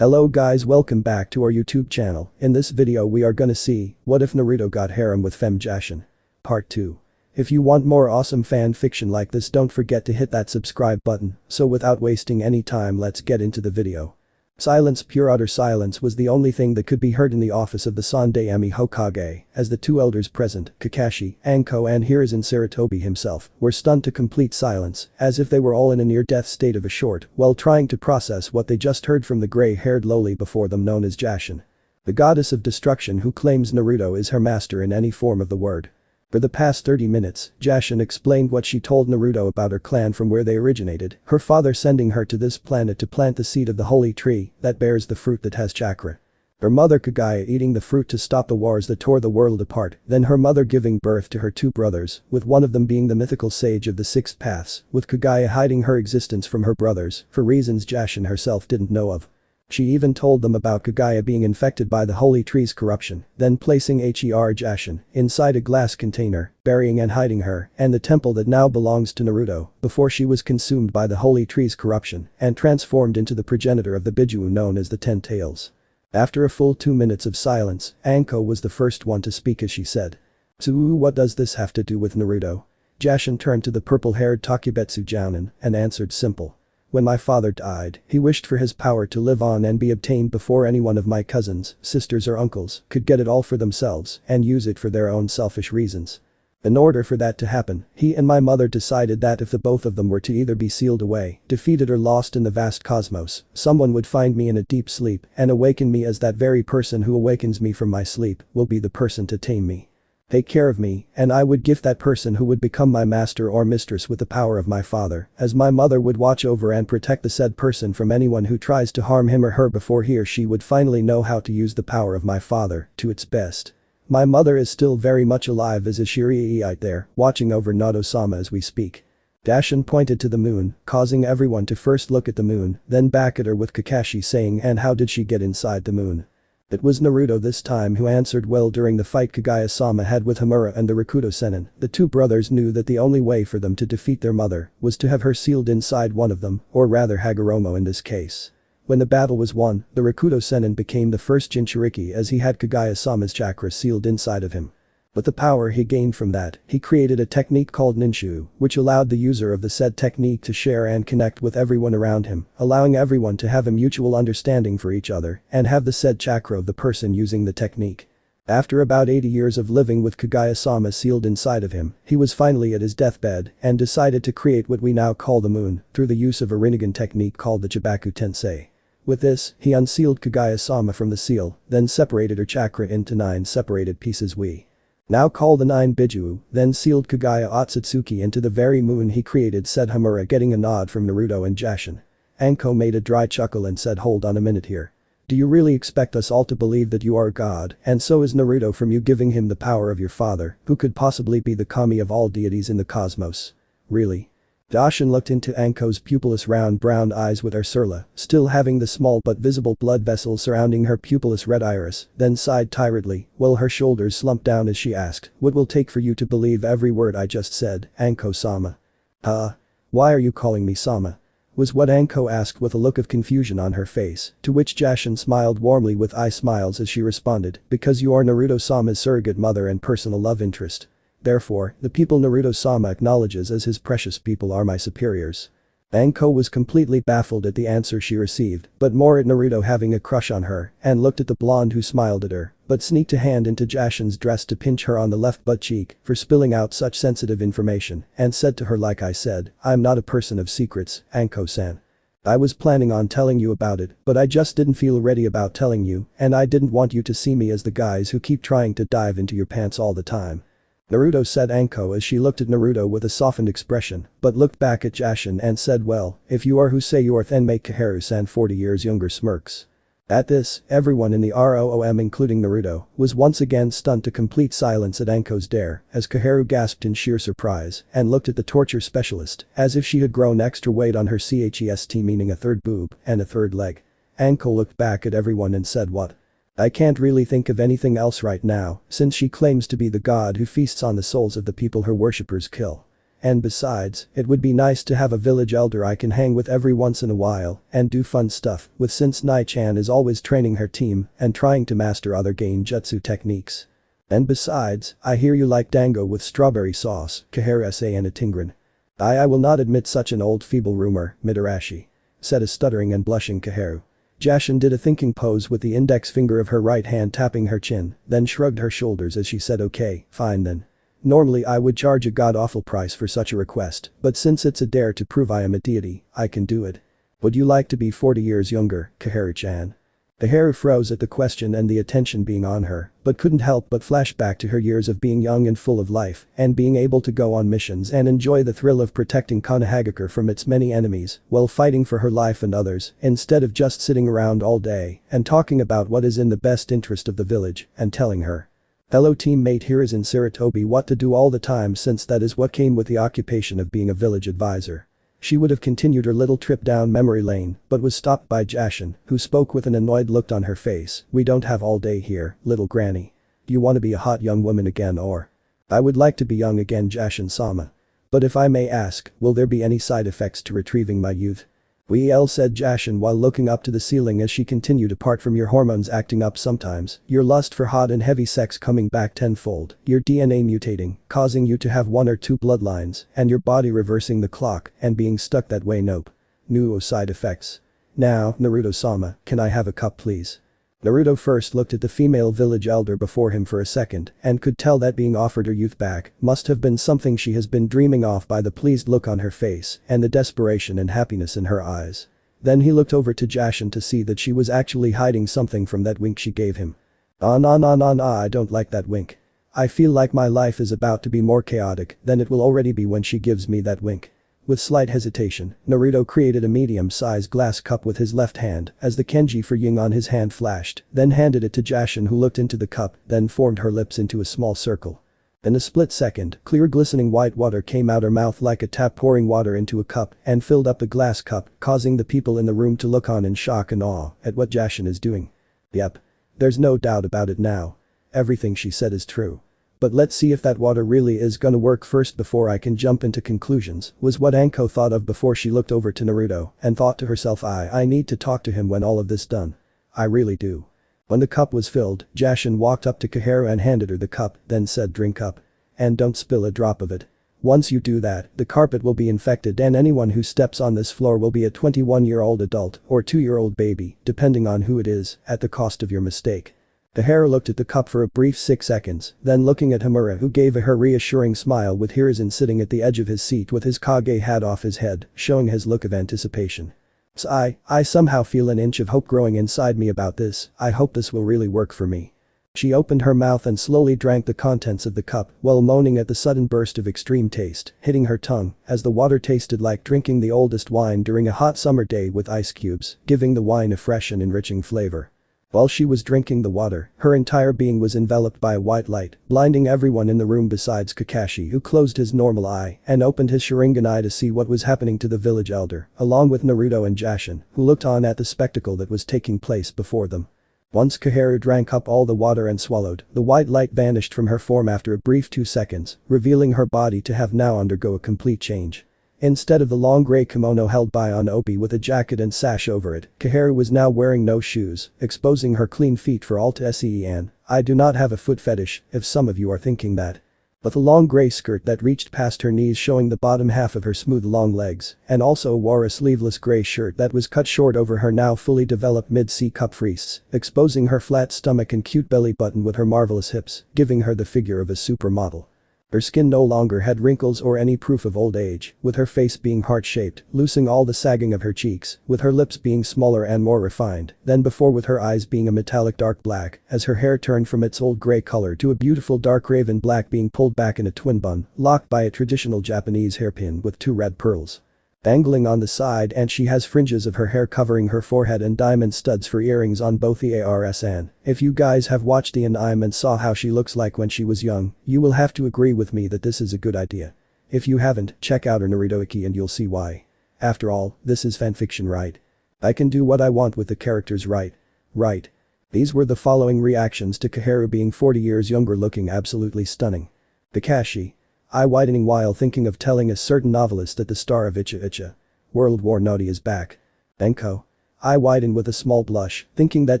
Hello guys, welcome back to our YouTube channel. In this video we are gonna see, what if Naruto got harem with Fem Jashin? Part 2. If you want more awesome fan fiction like this, don't forget to hit that subscribe button. So without wasting any time, let's get into the video. Silence, pure utter silence, was the only thing that could be heard in the office of the Sandaime Hokage, as the two elders present, Kakashi, Anko and Hiruzen Sarutobi himself, were stunned to complete silence, as if they were all in a near-death state of a short, while trying to process what they just heard from the grey-haired loli before them known as Jashin. The goddess of destruction who claims Naruto is her master in any form of the word. For the past 30 minutes, Jashin explained what she told Naruto about her clan from where they originated, her father sending her to this planet to plant the seed of the holy tree that bears the fruit that has chakra. Her mother Kagaya eating the fruit to stop the wars that tore the world apart, then her mother giving birth to her two brothers, with one of them being the mythical sage of the six paths, with Kagaya hiding her existence from her brothers for reasons Jashin herself didn't know of. She even told them about Kagaya being infected by the holy tree's corruption, then placing Her Jashin inside a glass container, burying and hiding her and the temple that now belongs to Naruto before she was consumed by the holy tree's corruption and transformed into the progenitor of the Biju known as the Ten Tails. After a full 2 minutes of silence, Anko was the first one to speak as she said. "So what does this have to do with Naruto?" Jashin turned to the purple-haired Takebetsu Jounin and answered simple. "When my father died, he wished for his power to live on and be obtained before any one of my cousins, sisters or uncles could get it all for themselves and use it for their own selfish reasons. In order for that to happen, he and my mother decided that if the both of them were to either be sealed away, defeated or lost in the vast cosmos, someone would find me in a deep sleep and awaken me, as that very person who awakens me from my sleep will be the person to tame me, take care of me, and I would gift that person who would become my master or mistress with the power of my father, as my mother would watch over and protect the said person from anyone who tries to harm him or her before he or she would finally know how to use the power of my father to its best. My mother is still very much alive, as is Shirai out there, watching over Naruto-sama as we speak." Jashin pointed to the moon, causing everyone to first look at the moon, then back at her with Kakashi saying, "And how did she get inside the moon?" It was Naruto this time who answered well. During the fight Kagaya-sama had with Hamura and the Rakuto Sennin, the two brothers knew that the only way for them to defeat their mother was to have her sealed inside one of them, or rather Hagoromo in this case. When the battle was won, the Rakuto Sennin became the first Jinchuriki as he had Kagaya-sama's chakra sealed inside of him. With the power he gained from that, he created a technique called Ninshu, which allowed the user of the said technique to share and connect with everyone around him, allowing everyone to have a mutual understanding for each other and have the said chakra of the person using the technique. After about 80 years of living with Kagaya-sama sealed inside of him, he was finally at his deathbed and decided to create what we now call the moon through the use of a Rinnegan technique called the Chibaku Tensei. With this, he unsealed Kagaya-sama from the seal, then separated her chakra into 9 separated pieces we now call the 9 Biju, then sealed Kagaya Otsutsuki into the very moon he created, said Hamura, getting a nod from Naruto and Jashin. Anko made a dry chuckle and said, "Hold on a minute here. Do you really expect us all to believe that you are God, and so is Naruto, from you giving him the power of your father, who could possibly be the kami of all deities in the cosmos? Really?" Jashin looked into Anko's pupilless round brown eyes with Ursula, still having the small but visible blood vessels surrounding her pupilless red iris, then sighed tiredly, while her shoulders slumped down as she asked, "What will take for you to believe every word I just said, Anko-sama?" Why are you calling me Sama?" was what Anko asked with a look of confusion on her face, to which Jashin smiled warmly with eye smiles as she responded, "Because you are Naruto-sama's surrogate mother and personal love interest. Therefore, the people Naruto-sama acknowledges as his precious people are my superiors." Anko was completely baffled at the answer she received, but more at Naruto having a crush on her, and looked at the blonde who smiled at her, but sneaked a hand into Jashin's dress to pinch her on the left butt cheek for spilling out such sensitive information, and said to her, "Like I said, I'm not a person of secrets, Anko-san. I was planning on telling you about it, but I just didn't feel ready about telling you, and I didn't want you to see me as the guys who keep trying to dive into your pants all the time." Naruto, said Anko as she looked at Naruto with a softened expression, but looked back at Jashin and said, "Well, if you are who say you are, then make Kaharu-san 40 years younger." Smirks. At this, everyone in the ROOM including Naruto was once again stunned to complete silence at Anko's dare as Kaharu gasped in sheer surprise and looked at the torture specialist as if she had grown extra weight on her chest, meaning a third boob and a third leg. Anko looked back at everyone and said, "What? I can't really think of anything else right now, since she claims to be the god who feasts on the souls of the people her worshippers kill." And besides, it would be nice to have a village elder I can hang with every once in a while and do fun stuff with since Nai-chan is always training her team and trying to master other genjutsu techniques. And besides, I hear you like dango with strawberry sauce, Kaharu-sa and Tingran. I will not admit such an old feeble rumor, Mitarashi. Said a stuttering and blushing Kaharu. Jashin did a thinking pose with the index finger of her right hand tapping her chin, then shrugged her shoulders as she said okay, fine then. Normally I would charge a god-awful price for such a request, but since it's a dare to prove I am a deity, I can do it. Would you like to be 40 years younger, Kaharu-chan? Kaharu froze at the question and the attention being on her, but couldn't help but flash back to her years of being young and full of life and being able to go on missions and enjoy the thrill of protecting Konohagakure from its many enemies while fighting for her life and others instead of just sitting around all day and talking about what is in the best interest of the village and telling her fellow teammate Hiruzen Sarutobi what to do all the time since that is what came with the occupation of being a village advisor. She would have continued her little trip down memory lane but was stopped by Jashin, who spoke with an annoyed look on her face, "We don't have all day here, little granny. Do you want to be a hot young woman again or?" "I would like to be young again, Jashin-sama. But if I may ask, will there be any side effects to retrieving my youth?" "Well," said Jashin while looking up to the ceiling as she continued, apart from your hormones acting up sometimes, your lust for hot and heavy sex coming back tenfold, your DNA mutating, causing you to have one or two bloodlines, and your body reversing the clock and being stuck that way, nope. No side effects. Now, Naruto-sama, can I have a cup please?" Naruto first looked at the female village elder before him for a second and could tell that being offered her youth back must have been something she has been dreaming of by the pleased look on her face and the desperation and happiness in her eyes. Then he looked over to Jashin to see that she was actually hiding something from that wink she gave him. I don't like that wink. I feel like my life is about to be more chaotic than it will already be when she gives me that wink." With slight hesitation, Naruto created a medium-sized glass cup with his left hand as the kanji for yin on his hand flashed, then handed it to Jashin who looked into the cup, then formed her lips into a small circle. In a split second, clear glistening white water came out her mouth like a tap pouring water into a cup and filled up the glass cup, causing the people in the room to look on in shock and awe at what Jashin is doing. Yep. There's no doubt about it now. Everything she said is true. But let's see if that water really is gonna work first before I can jump into conclusions, was what Anko thought of before she looked over to Naruto and thought to herself, I need to talk to him when all of this done. I really do. When the cup was filled, Jashin walked up to Kaharu and handed her the cup, then said, "Drink up. And don't spill a drop of it. Once you do that, the carpet will be infected and anyone who steps on this floor will be a 21-year-old adult or 2-year-old baby, depending on who it is, at the cost of your mistake." Kaharu looked at the cup for a brief 6 seconds, then looking at Hamura who gave her reassuring smile with Hiruzen sitting at the edge of his seat with his Kage hat off his head, showing his look of anticipation. "So I somehow feel an inch of hope growing inside me about this. I hope this will really work for me." She opened her mouth and slowly drank the contents of the cup while moaning at the sudden burst of extreme taste hitting her tongue as the water tasted like drinking the oldest wine during a hot summer day with ice cubes, giving the wine a fresh and enriching flavor. While she was drinking the water, her entire being was enveloped by a white light, blinding everyone in the room besides Kakashi who closed his normal eye and opened his Sharingan eye to see what was happening to the village elder, along with Naruto and Jashin, who looked on at the spectacle that was taking place before them. Once Kaharu drank up all the water and swallowed, the white light vanished from her form after a brief 2 seconds, revealing her body to have now undergo a complete change. Instead of the long grey kimono held by Obi with a jacket and sash over it, Kaharu was now wearing no shoes, exposing her clean feet for all to see. And I do not have a foot fetish, if some of you are thinking that. But the long grey skirt that reached past her knees showing the bottom half of her smooth long legs, and also wore a sleeveless grey shirt that was cut short over her now fully developed mid-C cup wrists, exposing her flat stomach and cute belly button with her marvelous hips, giving her the figure of a supermodel. Her skin no longer had wrinkles or any proof of old age, with her face being heart-shaped, losing all the sagging of her cheeks, with her lips being smaller and more refined than before, with her eyes being a metallic dark black as her hair turned from its old grey color to a beautiful dark raven black being pulled back in a twin bun, locked by a traditional Japanese hairpin with 2 red pearls dangling on the side, and she has fringes of her hair covering her forehead and diamond studs for earrings on both the ears. And if you guys have watched the anime and saw how she looks like when she was young, you will have to agree with me that this is a good idea. If you haven't, check out her Naruto Iki and you'll see why. After all, this is fanfiction, right? I can do what I want with the characters, right? Right. These were the following reactions to Kaharu being 40 years younger, looking absolutely stunning. Kakashi. eye widening while thinking of telling a certain novelist that the star of Icha World War Naughty is back. Enko. Eye widen with a small blush, thinking that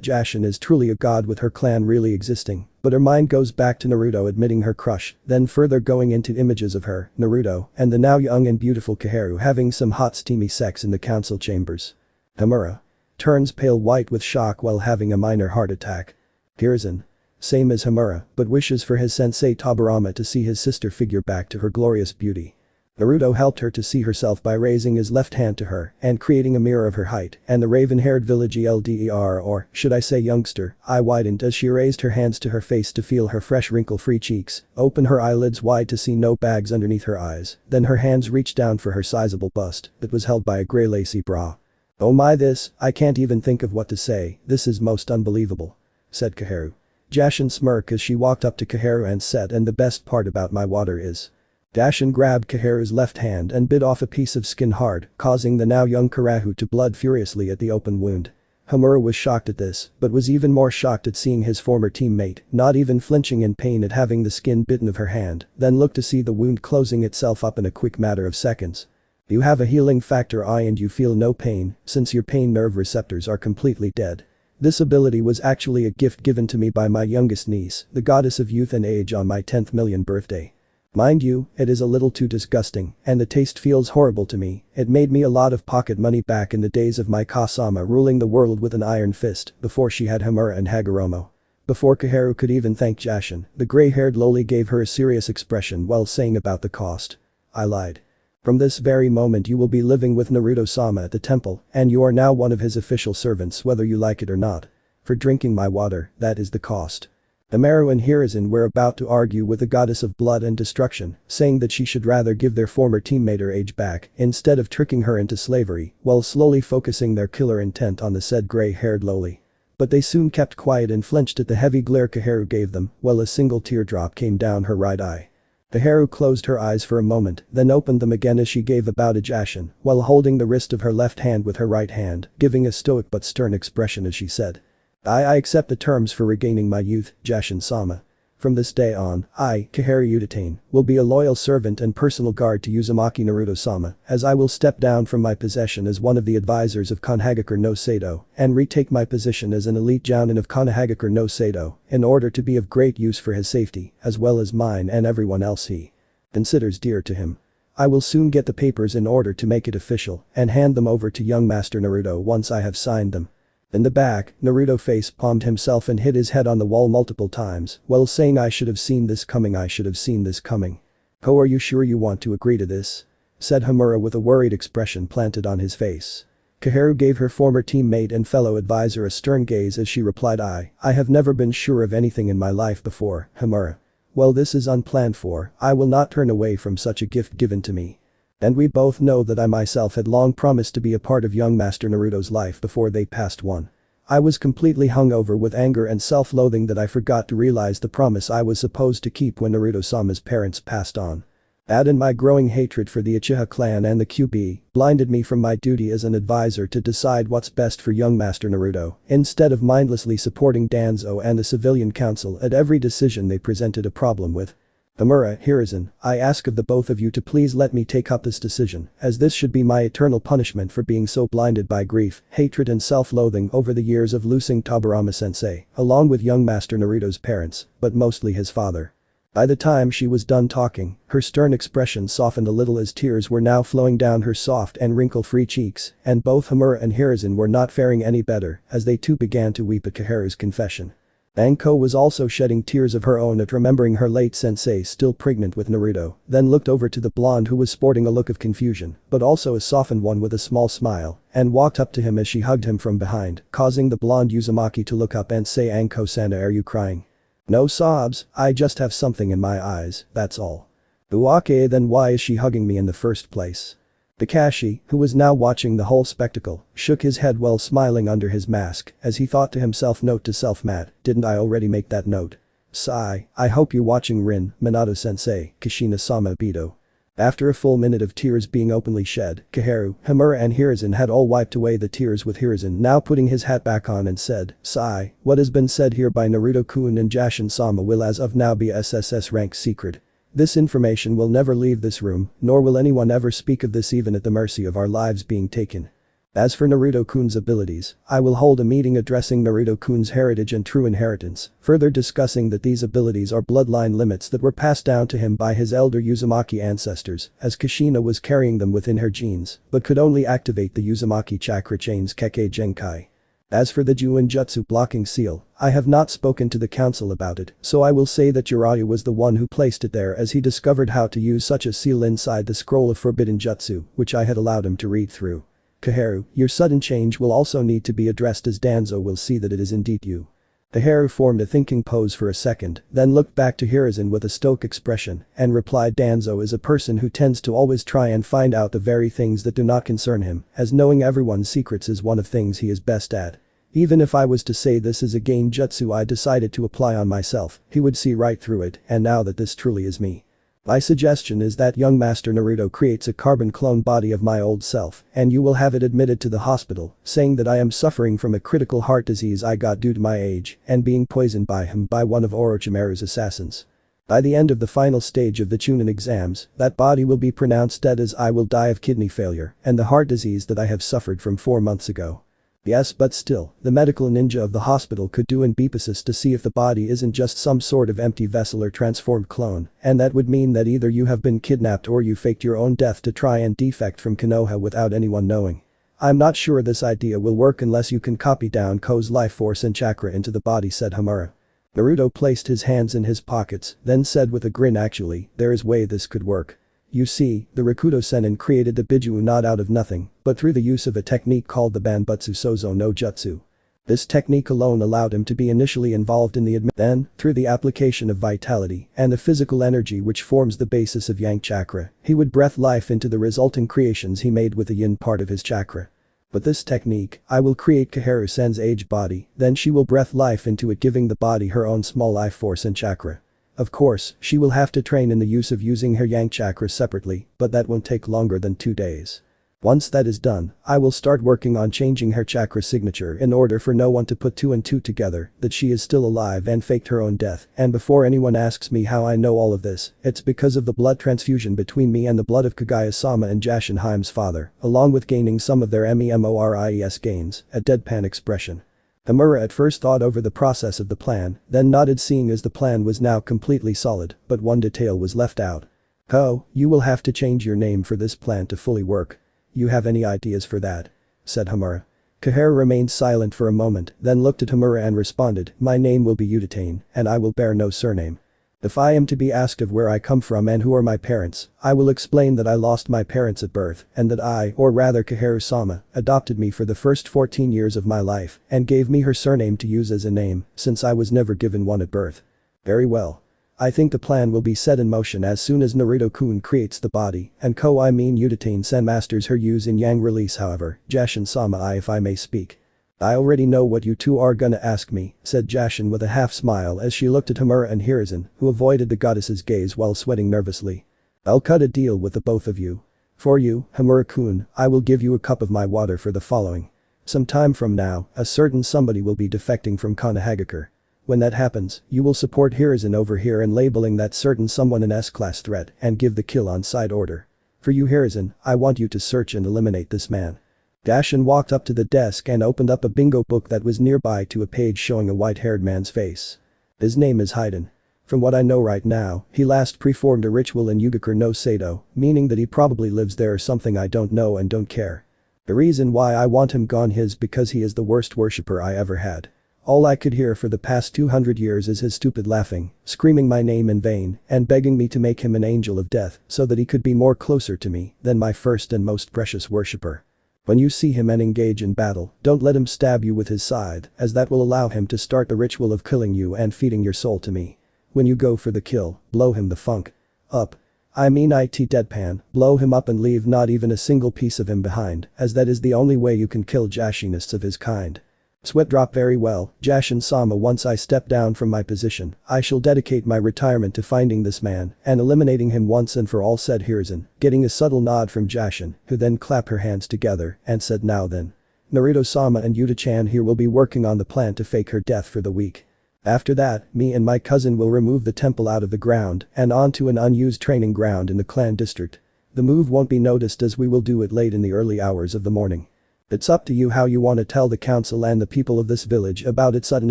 Jashin is truly a god with her clan really existing, but her mind goes back to Naruto admitting her crush, then further going into images of her, Naruto, and the now young and beautiful Koharu having some hot steamy sex in the council chambers. Hamura. Turns pale white with shock while having a minor heart attack. Hiruzen. Same as Hamura, but wishes for his sensei Tobirama to see his sister figure back to her glorious beauty. Naruto helped her to see herself by raising his left hand to her and creating a mirror of her height, and the raven-haired village elder, or should I say youngster, eye widened as she raised her hands to her face to feel her fresh wrinkle-free cheeks, open her eyelids wide to see no bags underneath her eyes, then her hands reached down for her sizable bust that was held by a grey lacy bra. "Oh my I can't even think of what to say, this is most unbelievable," said Koharu. Jashin smirked as she walked up to Koharu and said, "And the best part about my water is..." Jashin grabbed Koharu's left hand and bit off a piece of skin hard, causing the now young Koharu to blood furiously at the open wound. Hamura was shocked at this, but was even more shocked at seeing his former teammate, not even flinching in pain at having the skin bitten of her hand, then looked to see the wound closing itself up in a quick matter of seconds. "You have a healing factor I and you feel no pain, since your pain nerve receptors are completely dead. This ability was actually a gift given to me by my youngest niece, the goddess of youth and age on my 10th million birthday. Mind you, it is a little too disgusting, and the taste feels horrible to me, it made me a lot of pocket money back in the days of my Kasama ruling the world with an iron fist before she had Hamura and Hagoromo." Before Koharu could even thank Jashin, the grey-haired loli gave her a serious expression while saying about the cost. "I lied. From this very moment you will be living with Naruto-sama at the temple, and you are now one of his official servants whether you like it or not. For drinking my water, that is the cost." Amaru and Hiruzen were about to argue with the goddess of blood and destruction, saying that she should rather give their former teammate her age back instead of tricking her into slavery, while slowly focusing their killer intent on the said grey-haired loli. But they soon kept quiet and flinched at the heavy glare Koharu gave them, while a single teardrop came down her right eye. Koharu closed her eyes for a moment, then opened them again as she gave a bow to Jashin, while holding the wrist of her left hand with her right hand, giving a stoic but stern expression as she said. I accept the terms for regaining my youth, Jashin-sama. From this day on, I, Koharu Uchiha, will be a loyal servant and personal guard to Uzumaki Naruto-sama, as I will step down from my possession as one of the advisors of Konohagakure no Sado and retake my position as an elite jounin of Konohagakure no Sado in order to be of great use for his safety, as well as mine and everyone else he considers dear to him. I will soon get the papers in order to make it official and hand them over to young Master Naruto once I have signed them. In the back, Naruto face-palmed himself and hit his head on the wall multiple times while saying, "I should have seen this coming, I should have seen this coming." "Oh, are you sure you want to agree to this?" said Hamura with a worried expression planted on his face. Koharu gave her former teammate and fellow advisor a stern gaze as she replied, I have never been sure of anything in my life before, Hamura. Well, this is unplanned for, I will not turn away from such a gift given to me. And we both know that I myself had long promised to be a part of young Master Naruto's life before they passed on. I was completely hungover with anger and self-loathing that I forgot to realize the promise I was supposed to keep when Naruto-sama's parents passed on. That and my growing hatred for the Uchiha clan and the QB blinded me from my duty as an advisor to decide what's best for young Master Naruto, instead of mindlessly supporting Danzo and the civilian council at every decision they presented a problem with. Hamura, Hiruzen, I ask of the both of you to please let me take up this decision, as this should be my eternal punishment for being so blinded by grief, hatred and self-loathing over the years of losing Tobirama-sensei, along with young Master Naruto's parents, but mostly his father. By the time she was done talking, her stern expression softened a little as tears were now flowing down her soft and wrinkle-free cheeks, and both Hamura and Hiruzen were not faring any better as they too began to weep at Koharu's confession. Anko was also shedding tears of her own at remembering her late sensei still pregnant with Naruto, then looked over to the blonde who was sporting a look of confusion, but also a softened one with a small smile, and walked up to him as she hugged him from behind, causing the blonde Uzumaki to look up and say, Anko-sana, are you crying? No sobs, I just have something in my eyes, that's all. Okay, then why is she hugging me in the first place? Kakashi, who was now watching the whole spectacle, shook his head while smiling under his mask as he thought to himself, note to self, Matt, didn't I already make that note? Sigh, I hope you're watching Rin, Minato-sensei, Kushina-sama Obito. After a full minute of tears being openly shed, Koharu, Hamura and Hiruzen had all wiped away the tears with Hiruzen now putting his hat back on and said, Sigh, what has been said here by Naruto-kun and Jashin-sama will as of now be a SSS rank secret. This information will never leave this room, nor will anyone ever speak of this even at the mercy of our lives being taken. As for Naruto-kun's abilities, I will hold a meeting addressing Naruto-kun's heritage and true inheritance, further discussing that these abilities are bloodline limits that were passed down to him by his elder Uzumaki ancestors, as Kushina was carrying them within her genes, but could only activate the Uzumaki chakra chain's Kekkei Genkai. As for the Juin-jutsu blocking seal, I have not spoken to the council about it, so I will say that Jiraiya was the one who placed it there as he discovered how to use such a seal inside the scroll of forbidden jutsu, which I had allowed him to read through. Koharu, your sudden change will also need to be addressed as Danzo will see that it is indeed you. Koharu formed a thinking pose for a second, then looked back to Hiruzen with a stoic expression, and replied Danzo is a person who tends to always try and find out the very things that do not concern him, as knowing everyone's secrets is one of things he is best at. Even if I was to say this is a gain jutsu I decided to apply on myself, he would see right through it, and now that this truly is me. My suggestion is that young Master Naruto creates a carbon clone body of my old self, and you will have it admitted to the hospital, saying that I am suffering from a critical heart disease I got due to my age, and being poisoned by him by one of Orochimaru's assassins. By the end of the final stage of the chunin exams, that body will be pronounced dead as I will die of kidney failure and the heart disease that I have suffered from 4 months ago. Yes, but still, the medical ninja of the hospital could do an beepasis to see if the body isn't just some sort of empty vessel or transformed clone, and that would mean that either you have been kidnapped or you faked your own death to try and defect from Konoha without anyone knowing. I'm not sure this idea will work unless you can copy down Ko's life force and chakra into the body, said Hamura. Naruto placed his hands in his pockets, then said with a grin, actually, there is way this could work. You see, the Rakuto Sennin created the Bijuu not out of nothing, but through the use of a technique called the Banbutsu Sozo no Jutsu. This technique alone allowed him to be initially involved in the then, through the application of vitality and the physical energy which forms the basis of Yang chakra, he would breath life into the resulting creations he made with the yin part of his chakra. But this technique, I will create Koharu-sen's aged body, then she will breath life into it, giving the body her own small life force and chakra. Of course, she will have to train in the use of using her Yang chakra separately, but that won't take longer than 2 days. Once that is done, I will start working on changing her chakra signature in order for no one to put 2 and 2 together, that she is still alive and faked her own death, and before anyone asks me how I know all of this, it's because of the blood transfusion between me and the blood of Kaguya-sama and Jashin-Heim's father, along with gaining some of their MEMORIES gains, a deadpan expression. Hamura at first thought over the process of the plan, then nodded, seeing as the plan was now completely solid, but one detail was left out. Oh, you will have to change your name for this plan to fully work. You have any ideas for that? Said Hamura. Koharu remained silent for a moment, then looked at Hamura and responded, my name will be Uchiha, and I will bear no surname. If I am to be asked of where I come from and who are my parents, I will explain that I lost my parents at birth and that I, or rather Koharu-sama, adopted me for the first 14 years of my life and gave me her surname to use as a name, since I was never given one at birth. Very well. I think the plan will be set in motion as soon as Naruto-kun creates the body and Uchiha-sen masters her use in Yang release. However, Jashin-sama, if I may speak. I already know what you two are gonna ask me, said Jashin with a half smile as she looked at Hamura and Hiruzen, who avoided the goddess's gaze while sweating nervously. I'll cut a deal with the both of you. For you, Hamura-kun, I will give you a cup of my water for the following. Some time from now, a certain somebody will be defecting from Konohagakure. When that happens, you will support Hiruzen over here in labeling that certain someone an S-class threat and give the kill on side order. For you, Hiruzen, I want you to search and eliminate this man. Jashin walked up to the desk and opened up a bingo book that was nearby to a page showing a white-haired man's face. His name is Haiden. From what I know right now, he last performed a ritual in Yugakure no Sado, meaning that he probably lives there or something I don't know and don't care. The reason why I want him gone is because he is the worst worshipper I ever had. All I could hear for the past 200 years is his stupid laughing, screaming my name in vain, and begging me to make him an angel of death so that he could be more closer to me than my first and most precious worshipper. When you see him and engage in battle, don't let him stab you with his scythe, as that will allow him to start the ritual of killing you and feeding your soul to me. When you go for the kill, blow him the funk up. I mean it deadpan, blow him up and leave not even a single piece of him behind, as that is the only way you can kill Jashinists of his kind. Sweat drop. Very well, Jashin-sama, once I step down from my position, I shall dedicate my retirement to finding this man and eliminating him once and for all, said Hiruzen, getting a subtle nod from Jashin, who then clapped her hands together and said, now then. Naruto-sama and Uchiha here will be working on the plan to fake her death for the week. After that, me and my cousin will remove the temple out of the ground and onto an unused training ground in the clan district. The move won't be noticed as we will do it late in the early hours of the morning. It's up to you how you want to tell the council and the people of this village about its sudden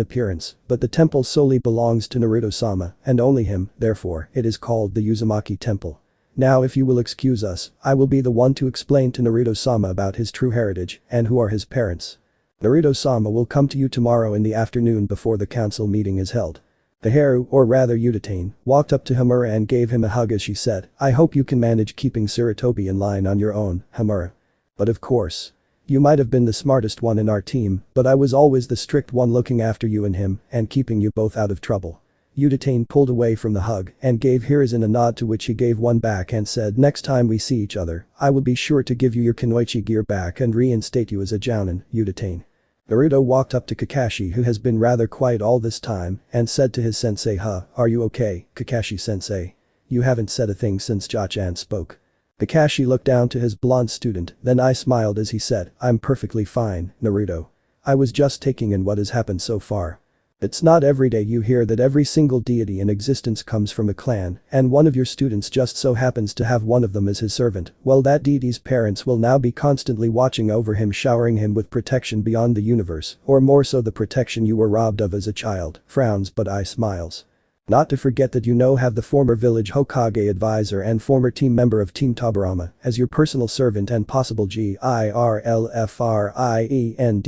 appearance, but the temple solely belongs to Naruto-sama, and only him, therefore, it is called the Uzumaki Temple. Now if you will excuse us, I will be the one to explain to Naruto-sama about his true heritage and who are his parents. Naruto-sama will come to you tomorrow in the afternoon before the council meeting is held. The Haru, or rather Uchiha, walked up to Hamura and gave him a hug as she said, I hope you can manage keeping Sarutobi in line on your own, Hamura. But of course. You might have been the smartest one in our team, but I was always the strict one looking after you and him and keeping you both out of trouble. Uchiha pulled away from the hug and gave Hiruzen a nod, to which he gave one back and said, next time we see each other, I will be sure to give you your Kunoichi gear back and reinstate you as a jounin, Uchiha. Naruto walked up to Kakashi, who has been rather quiet all this time, and said to his sensei, are you okay, Kakashi-sensei? You haven't said a thing since Jachan spoke. Kakashi looked down to his blonde student, then I smiled as he said, I'm perfectly fine, Naruto. I was just taking in what has happened so far. It's not every day you hear that every single deity in existence comes from a clan, and one of your students just so happens to have one of them as his servant. Well, that deity's parents will now be constantly watching over him, showering him with protection beyond the universe, or more so the protection you were robbed of as a child. Frowns, but I smiles. Not to forget that you have the former village Hokage advisor and former team member of Team Tobirama as your personal servant and possible GIRLFRIEND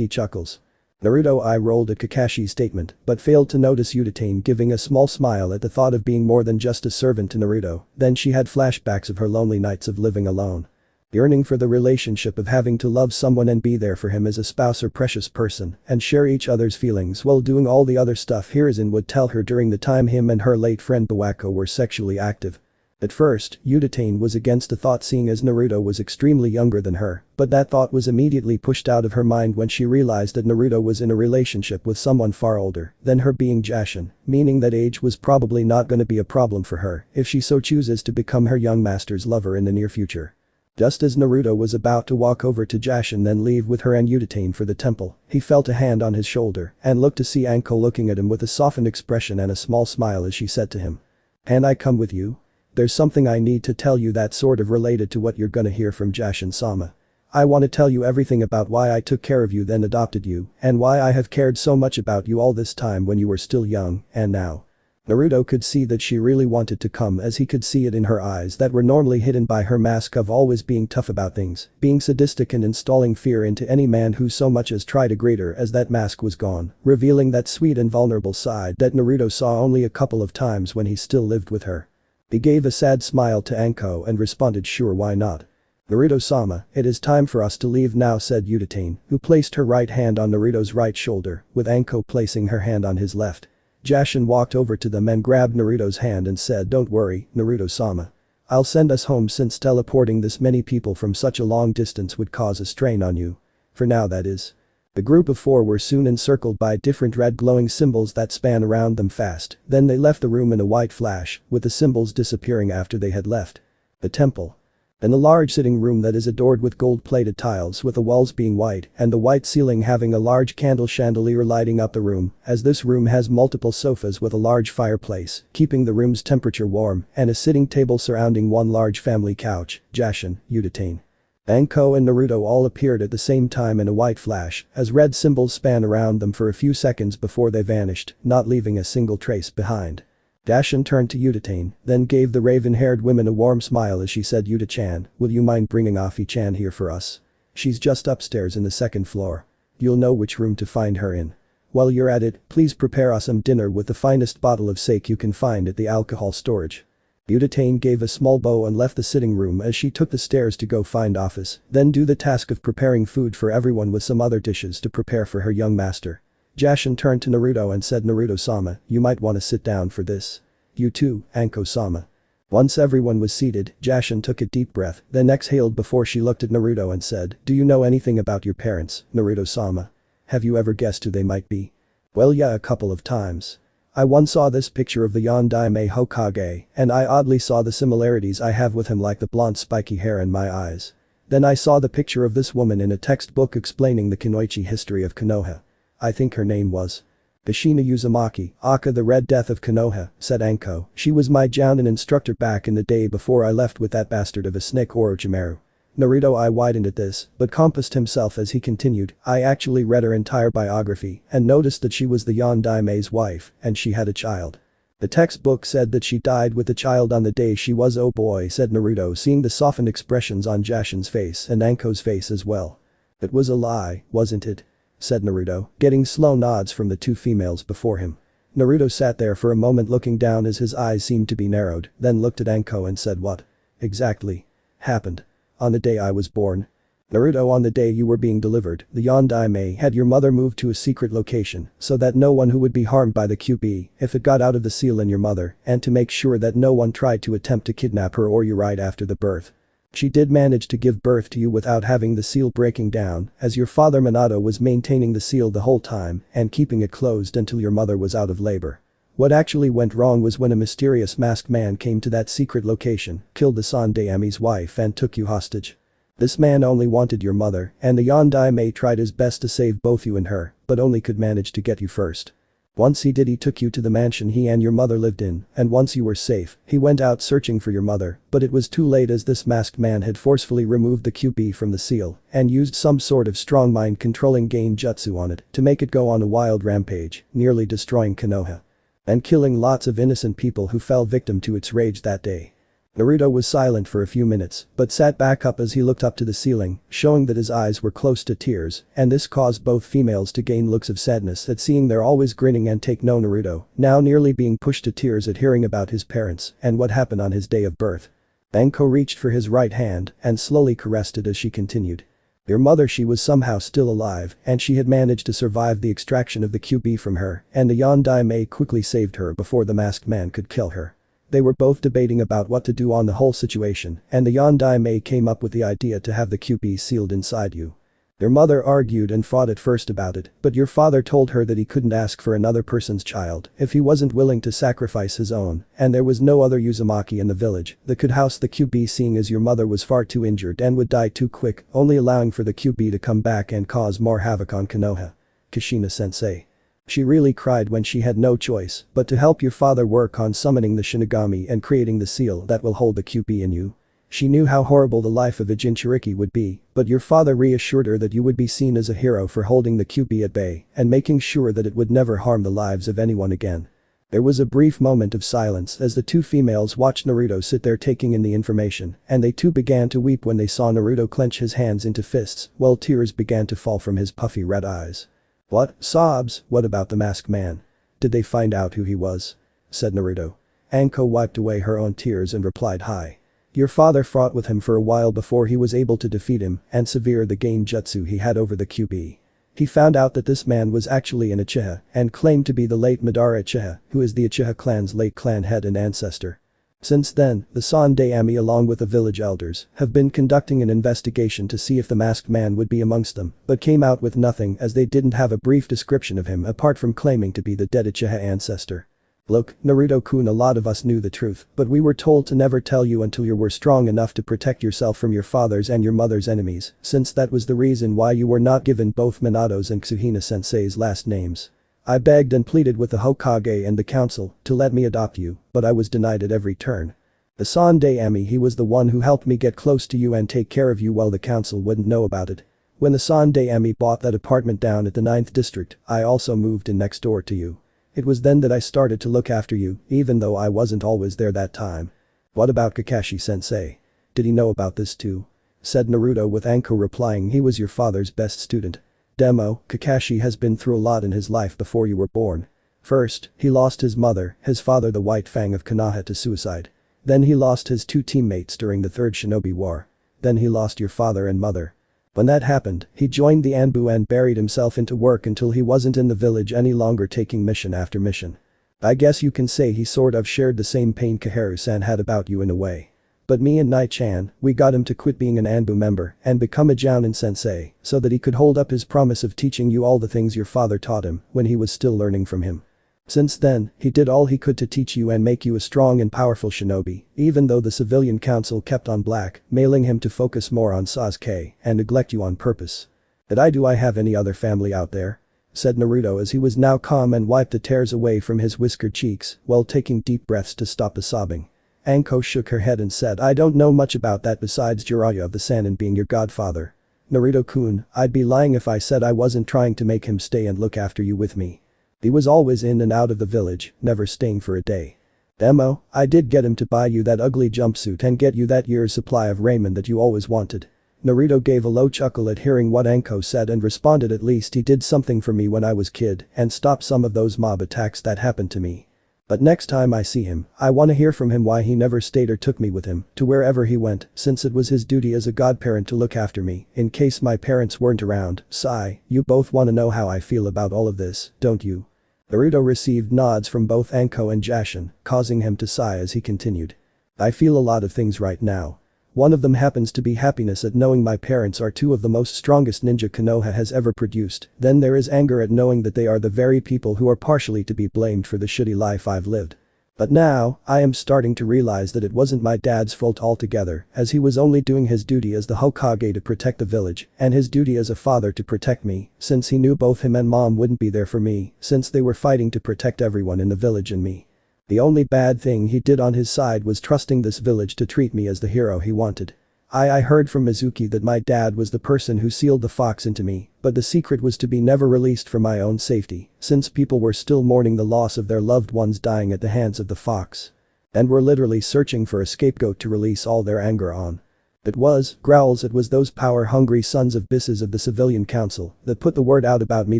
chuckles. Naruto eye-rolled at Kakashi's statement but failed to notice Uchiha giving a small smile at the thought of being more than just a servant to Naruto. Then she had flashbacks of her lonely nights of living alone. Yearning for the relationship of having to love someone and be there for him as a spouse or precious person and share each other's feelings while doing all the other stuff Hiruzen would tell her during the time him and her late friend Bawako were sexually active. At first, Uchiha was against the thought, seeing as Naruto was extremely younger than her, but that thought was immediately pushed out of her mind when she realized that Naruto was in a relationship with someone far older than her, being Jashin, meaning that age was probably not gonna be a problem for her if she so chooses to become her young master's lover in the near future. Just as Naruto was about to walk over to Jashin then leave with her and Uchiha for the temple, he felt a hand on his shoulder and looked to see Anko looking at him with a softened expression and a small smile as she said to him. "And I come with you? There's something I need to tell you that's sort of related to what you're gonna hear from Jashin-sama. I want to tell you everything about why I took care of you then adopted you and why I have cared so much about you all this time when you were still young and now." Naruto could see that she really wanted to come, as he could see it in her eyes that were normally hidden by her mask of always being tough about things, being sadistic and installing fear into any man who so much as tried to greet her, as that mask was gone, revealing that sweet and vulnerable side that Naruto saw only a couple of times when he still lived with her. He gave a sad smile to Anko and responded, "Sure, why not? Naruto-sama, it is time for us to leave now," said Uchiha, who placed her right hand on Naruto's right shoulder, with Anko placing her hand on his left. Jashin walked over to them and grabbed Naruto's hand and said, "Don't worry, Naruto-sama. I'll send us home since teleporting this many people from such a long distance would cause a strain on you. For now, that is." The group of four were soon encircled by different red glowing symbols that span around them fast, then they left the room in a white flash, with the symbols disappearing after they had left. The temple. In a large sitting room that is adored with gold-plated tiles, with the walls being white and the white ceiling having a large candle chandelier lighting up the room, as this room has multiple sofas with a large fireplace, keeping the room's temperature warm, and a sitting table surrounding one large family couch. Jashin, Uchiha, Anko and Naruto all appeared at the same time in a white flash, as red symbols span around them for a few seconds before they vanished, not leaving a single trace behind. Jashin turned to Uchiha, then gave the raven-haired woman a warm smile as she said, "Uta-chan, will you mind bringing Afi-chan here for us? She's just upstairs in the second floor. You'll know which room to find her in. While you're at it, please prepare us some dinner with the finest bottle of sake you can find at the alcohol storage." Uchiha gave a small bow and left the sitting room as she took the stairs to go find Office, then do the task of preparing food for everyone with some other dishes to prepare for her young master. Jashin turned to Naruto and said, "Naruto-sama, you might want to sit down for this. You too, Anko-sama." Once everyone was seated, Jashin took a deep breath, then exhaled before she looked at Naruto and said, "Do you know anything about your parents, Naruto-sama? Have you ever guessed who they might be?" "Well, yeah, a couple of times. I once saw this picture of the Yondaime Hokage, and I oddly saw the similarities I have with him, like the blonde spiky hair and my eyes. Then I saw the picture of this woman in a textbook explaining the Kunoichi history of Konoha. I think her name was Kushina Uzumaki, aka the Red Death of Konoha, said Anko. She was my jounin instructor back in the day before I left with that bastard of a snake Orochimaru. Naruto I widened at this, but composed himself as he continued. I actually read her entire biography and noticed that she was the Yondaime's wife and she had a child. The textbook said that she died with the child on the day she was. Oh boy, said Naruto, seeing the softened expressions on Jashin's face and Anko's face as well. It was a lie, wasn't it? Said Naruto, getting slow nods from the two females before him. Naruto sat there for a moment looking down as his eyes seemed to be narrowed, then looked at Anko and said what exactly happened on the day I was born. Naruto, on the day you were being delivered, the Yondaime had your mother moved to a secret location so that no one who would be harmed by the QB if it got out of the seal in your mother and to make sure that no one tried to attempt to kidnap her or you right after the birth. She did manage to give birth to you without having the seal breaking down as your father Minato was maintaining the seal the whole time and keeping it closed until your mother was out of labor. What actually went wrong was when a mysterious masked man came to that secret location, killed the Sandaimi's wife and took you hostage. This man only wanted your mother and the Yondaime tried his best to save both you and her, but only could manage to get you first. Once he did, he took you to the mansion he and your mother lived in, and once you were safe, he went out searching for your mother, but it was too late as this masked man had forcefully removed the QB from the seal and used some sort of strong mind controlling genjutsu on it to make it go on a wild rampage, nearly destroying Konoha and killing lots of innocent people who fell victim to its rage that day. Naruto was silent for a few minutes, but sat back up as he looked up to the ceiling, showing that his eyes were close to tears, and this caused both females to gain looks of sadness at seeing their always grinning and take no Naruto, now nearly being pushed to tears at hearing about his parents and what happened on his day of birth. Anko reached for his right hand and slowly caressed it as she continued. Your mother, she was somehow still alive and she had managed to survive the extraction of the QB from her and the Yondaime quickly saved her before the masked man could kill her. They were both debating about what to do on the whole situation and the Yondaime came up with the idea to have the QB sealed inside you. Your mother argued and fought at first about it, but your father told her that he couldn't ask for another person's child if he wasn't willing to sacrifice his own, and there was no other Uzumaki in the village that could house the QB seeing as your mother was far too injured and would die too quick, only allowing for the QB to come back and cause more havoc on Konoha. Kushina-sensei. She really cried when she had no choice but to help your father work on summoning the Shinigami and creating the seal that will hold the QB in you. She knew how horrible the life of a Jinchuriki would be, but your father reassured her that you would be seen as a hero for holding the QB at bay and making sure that it would never harm the lives of anyone again. There was a brief moment of silence as the two females watched Naruto sit there taking in the information, and they too began to weep when they saw Naruto clench his hands into fists while tears began to fall from his puffy red eyes. What? Sobs? What about the masked man? Did they find out who he was? Said Naruto. Anko wiped away her own tears and replied, hi. Your father fought with him for a while before he was able to defeat him and severe the genjutsu he had over the QB. He found out that this man was actually an Uchiha and claimed to be the late Madara Uchiha, who is the Uchiha clan's late clan head and ancestor. Since then, the Sandaime along with the village elders have been conducting an investigation to see if the masked man would be amongst them, but came out with nothing as they didn't have a brief description of him apart from claiming to be the dead Uchiha ancestor. Look, Naruto-kun, a lot of us knew the truth, but we were told to never tell you until you were strong enough to protect yourself from your father's and your mother's enemies, since that was the reason why you were not given both Minato's and Kusuhina-sensei's last names. I begged and pleaded with the Hokage and the council to let me adopt you, but I was denied at every turn. The Sandaime, he was the one who helped me get close to you and take care of you while the council wouldn't know about it. When the Sandaime bought that apartment down at the 9th district, I also moved in next door to you. It was then that I started to look after you, even though I wasn't always there that time. What about Kakashi-sensei? Did he know about this too? Said Naruto with Anko replying, he was your father's best student. Demo, Kakashi has been through a lot in his life before you were born. First, he lost his mother, his father the White Fang of Konoha, to suicide. Then he lost his two teammates during the Third Shinobi War. Then he lost your father and mother. When that happened, he joined the Anbu and buried himself into work until he wasn't in the village any longer, taking mission after mission. I guess you can say he sort of shared the same pain Kaharu-san had about you in a way. But me and Nai-chan, we got him to quit being an Anbu member and become a Jounin sensei so that he could hold up his promise of teaching you all the things your father taught him when he was still learning from him. Since then, he did all he could to teach you and make you a strong and powerful shinobi, even though the civilian council kept on blackmailing him to focus more on Sasuke and neglect you on purpose. Did I have any other family out there? said Naruto as he was now calm and wiped the tears away from his whiskered cheeks while taking deep breaths to stop the sobbing. Anko shook her head and said, I don't know much about that besides Jiraiya of the Sannin being your godfather. Naruto-kun, I'd be lying if I said I wasn't trying to make him stay and look after you with me. He was always in and out of the village, never staying for a day. Demo, I did get him to buy you that ugly jumpsuit and get you that year's supply of ramen that you always wanted. Naruto gave a low chuckle at hearing what Anko said and responded, at least he did something for me when I was kid and stopped some of those mob attacks that happened to me. But next time I see him, I wanna hear from him why he never stayed or took me with him to wherever he went, since it was his duty as a godparent to look after me in case my parents weren't around. Sigh, you both wanna know how I feel about all of this, don't you? Naruto received nods from both Anko and Jashin, causing him to sigh as he continued. I feel a lot of things right now. One of them happens to be happiness at knowing my parents are two of the most strongest ninja Konoha has ever produced. Then there is anger at knowing that they are the very people who are partially to be blamed for the shitty life I've lived. But now, I am starting to realize that it wasn't my dad's fault altogether, as he was only doing his duty as the Hokage to protect the village, and his duty as a father to protect me, since he knew both him and mom wouldn't be there for me, since they were fighting to protect everyone in the village and me. The only bad thing he did on his side was trusting this village to treat me as the hero he wanted. I heard from Mizuki that my dad was the person who sealed the fox into me, but the secret was to be never released for my own safety, since people were still mourning the loss of their loved ones dying at the hands of the fox. And were literally searching for a scapegoat to release all their anger on. It was those power-hungry sons of bisses of the civilian council that put the word out about me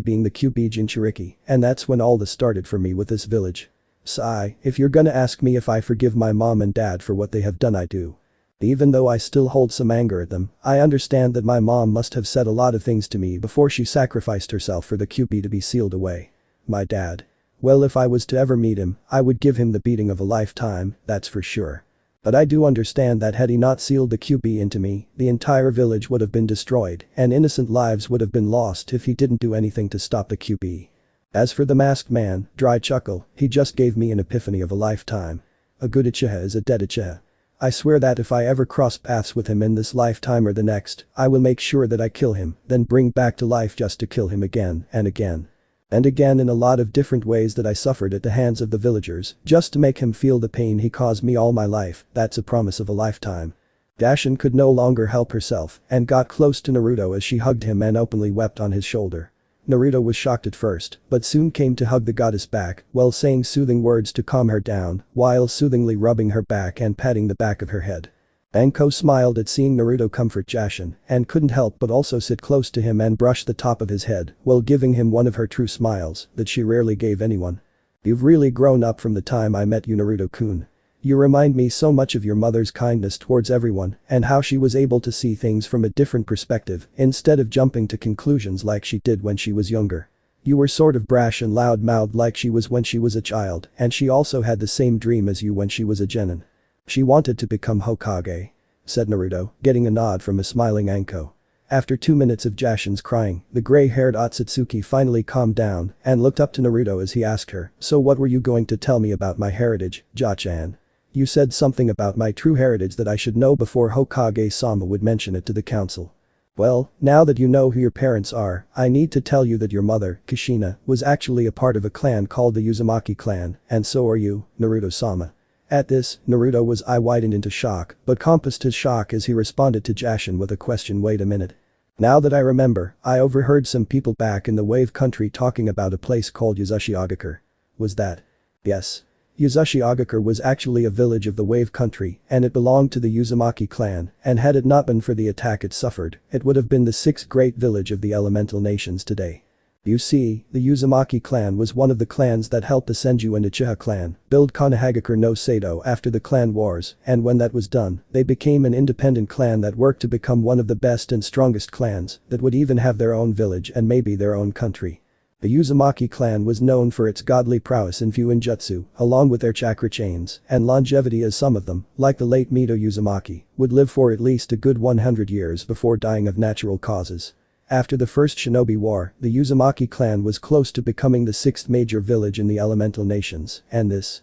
being the QB Jinchuriki, and that's when all this started for me with this village. Sigh, if you're gonna ask me if I forgive my mom and dad for what they have done, I do. Even though I still hold some anger at them, I understand that my mom must have said a lot of things to me before she sacrificed herself for the QB to be sealed away. My dad. Well, if I was to ever meet him, I would give him the beating of a lifetime, that's for sure. But I do understand that had he not sealed the QB into me, the entire village would have been destroyed and innocent lives would have been lost if he didn't do anything to stop the QB. As for the masked man, dry chuckle, he just gave me an epiphany of a lifetime. A good Uchiha is a dead Uchiha. I swear that if I ever cross paths with him in this lifetime or the next, I will make sure that I kill him, then bring back to life just to kill him again and again. And again in a lot of different ways that I suffered at the hands of the villagers, just to make him feel the pain he caused me all my life. That's a promise of a lifetime. Jashin could no longer help herself and got close to Naruto as she hugged him and openly wept on his shoulder. Naruto was shocked at first, but soon came to hug the goddess back while saying soothing words to calm her down while soothingly rubbing her back and patting the back of her head. Anko smiled at seeing Naruto comfort Jashin and couldn't help but also sit close to him and brush the top of his head while giving him one of her true smiles that she rarely gave anyone. You've really grown up from the time I met you, Naruto-kun. You remind me so much of your mother's kindness towards everyone and how she was able to see things from a different perspective instead of jumping to conclusions like she did when she was younger. You were sort of brash and loud-mouthed like she was when she was a child, and she also had the same dream as you when she was a genin. She wanted to become Hokage, said Naruto, getting a nod from a smiling Anko. After 2 minutes of Jashin's crying, the gray-haired Otsutsuki finally calmed down and looked up to Naruto as he asked her, so what were you going to tell me about my heritage, Ja-chan? You said something about my true heritage that I should know before Hokage-sama would mention it to the council. Well, now that you know who your parents are, I need to tell you that your mother, Kushina, was actually a part of a clan called the Uzumaki clan, and so are you, Naruto-sama. At this, Naruto was eye-widened into shock, but compassed his shock as he responded to Jashin with a question. Wait a minute. Now that I remember, I overheard some people back in the Wave Country talking about a place called Uzushiogakure. Was that? Yes. Uzushiogakure was actually a village of the Wave Country, and it belonged to the Uzumaki clan, and had it not been for the attack it suffered, it would have been the 6th great village of the elemental nations today. You see, the Uzumaki clan was one of the clans that helped the Senju and Uchiha clan build Konohagakure no Sado after the clan wars, and when that was done, they became an independent clan that worked to become one of the best and strongest clans that would even have their own village and maybe their own country. The Uzumaki clan was known for its godly prowess in Fuinjutsu, along with their chakra chains and longevity, as some of them, like the late Mito Uzumaki, would live for at least a good 100 years before dying of natural causes. After the First Shinobi War, the Uzumaki clan was close to becoming the 6th major village in the elemental nations, and this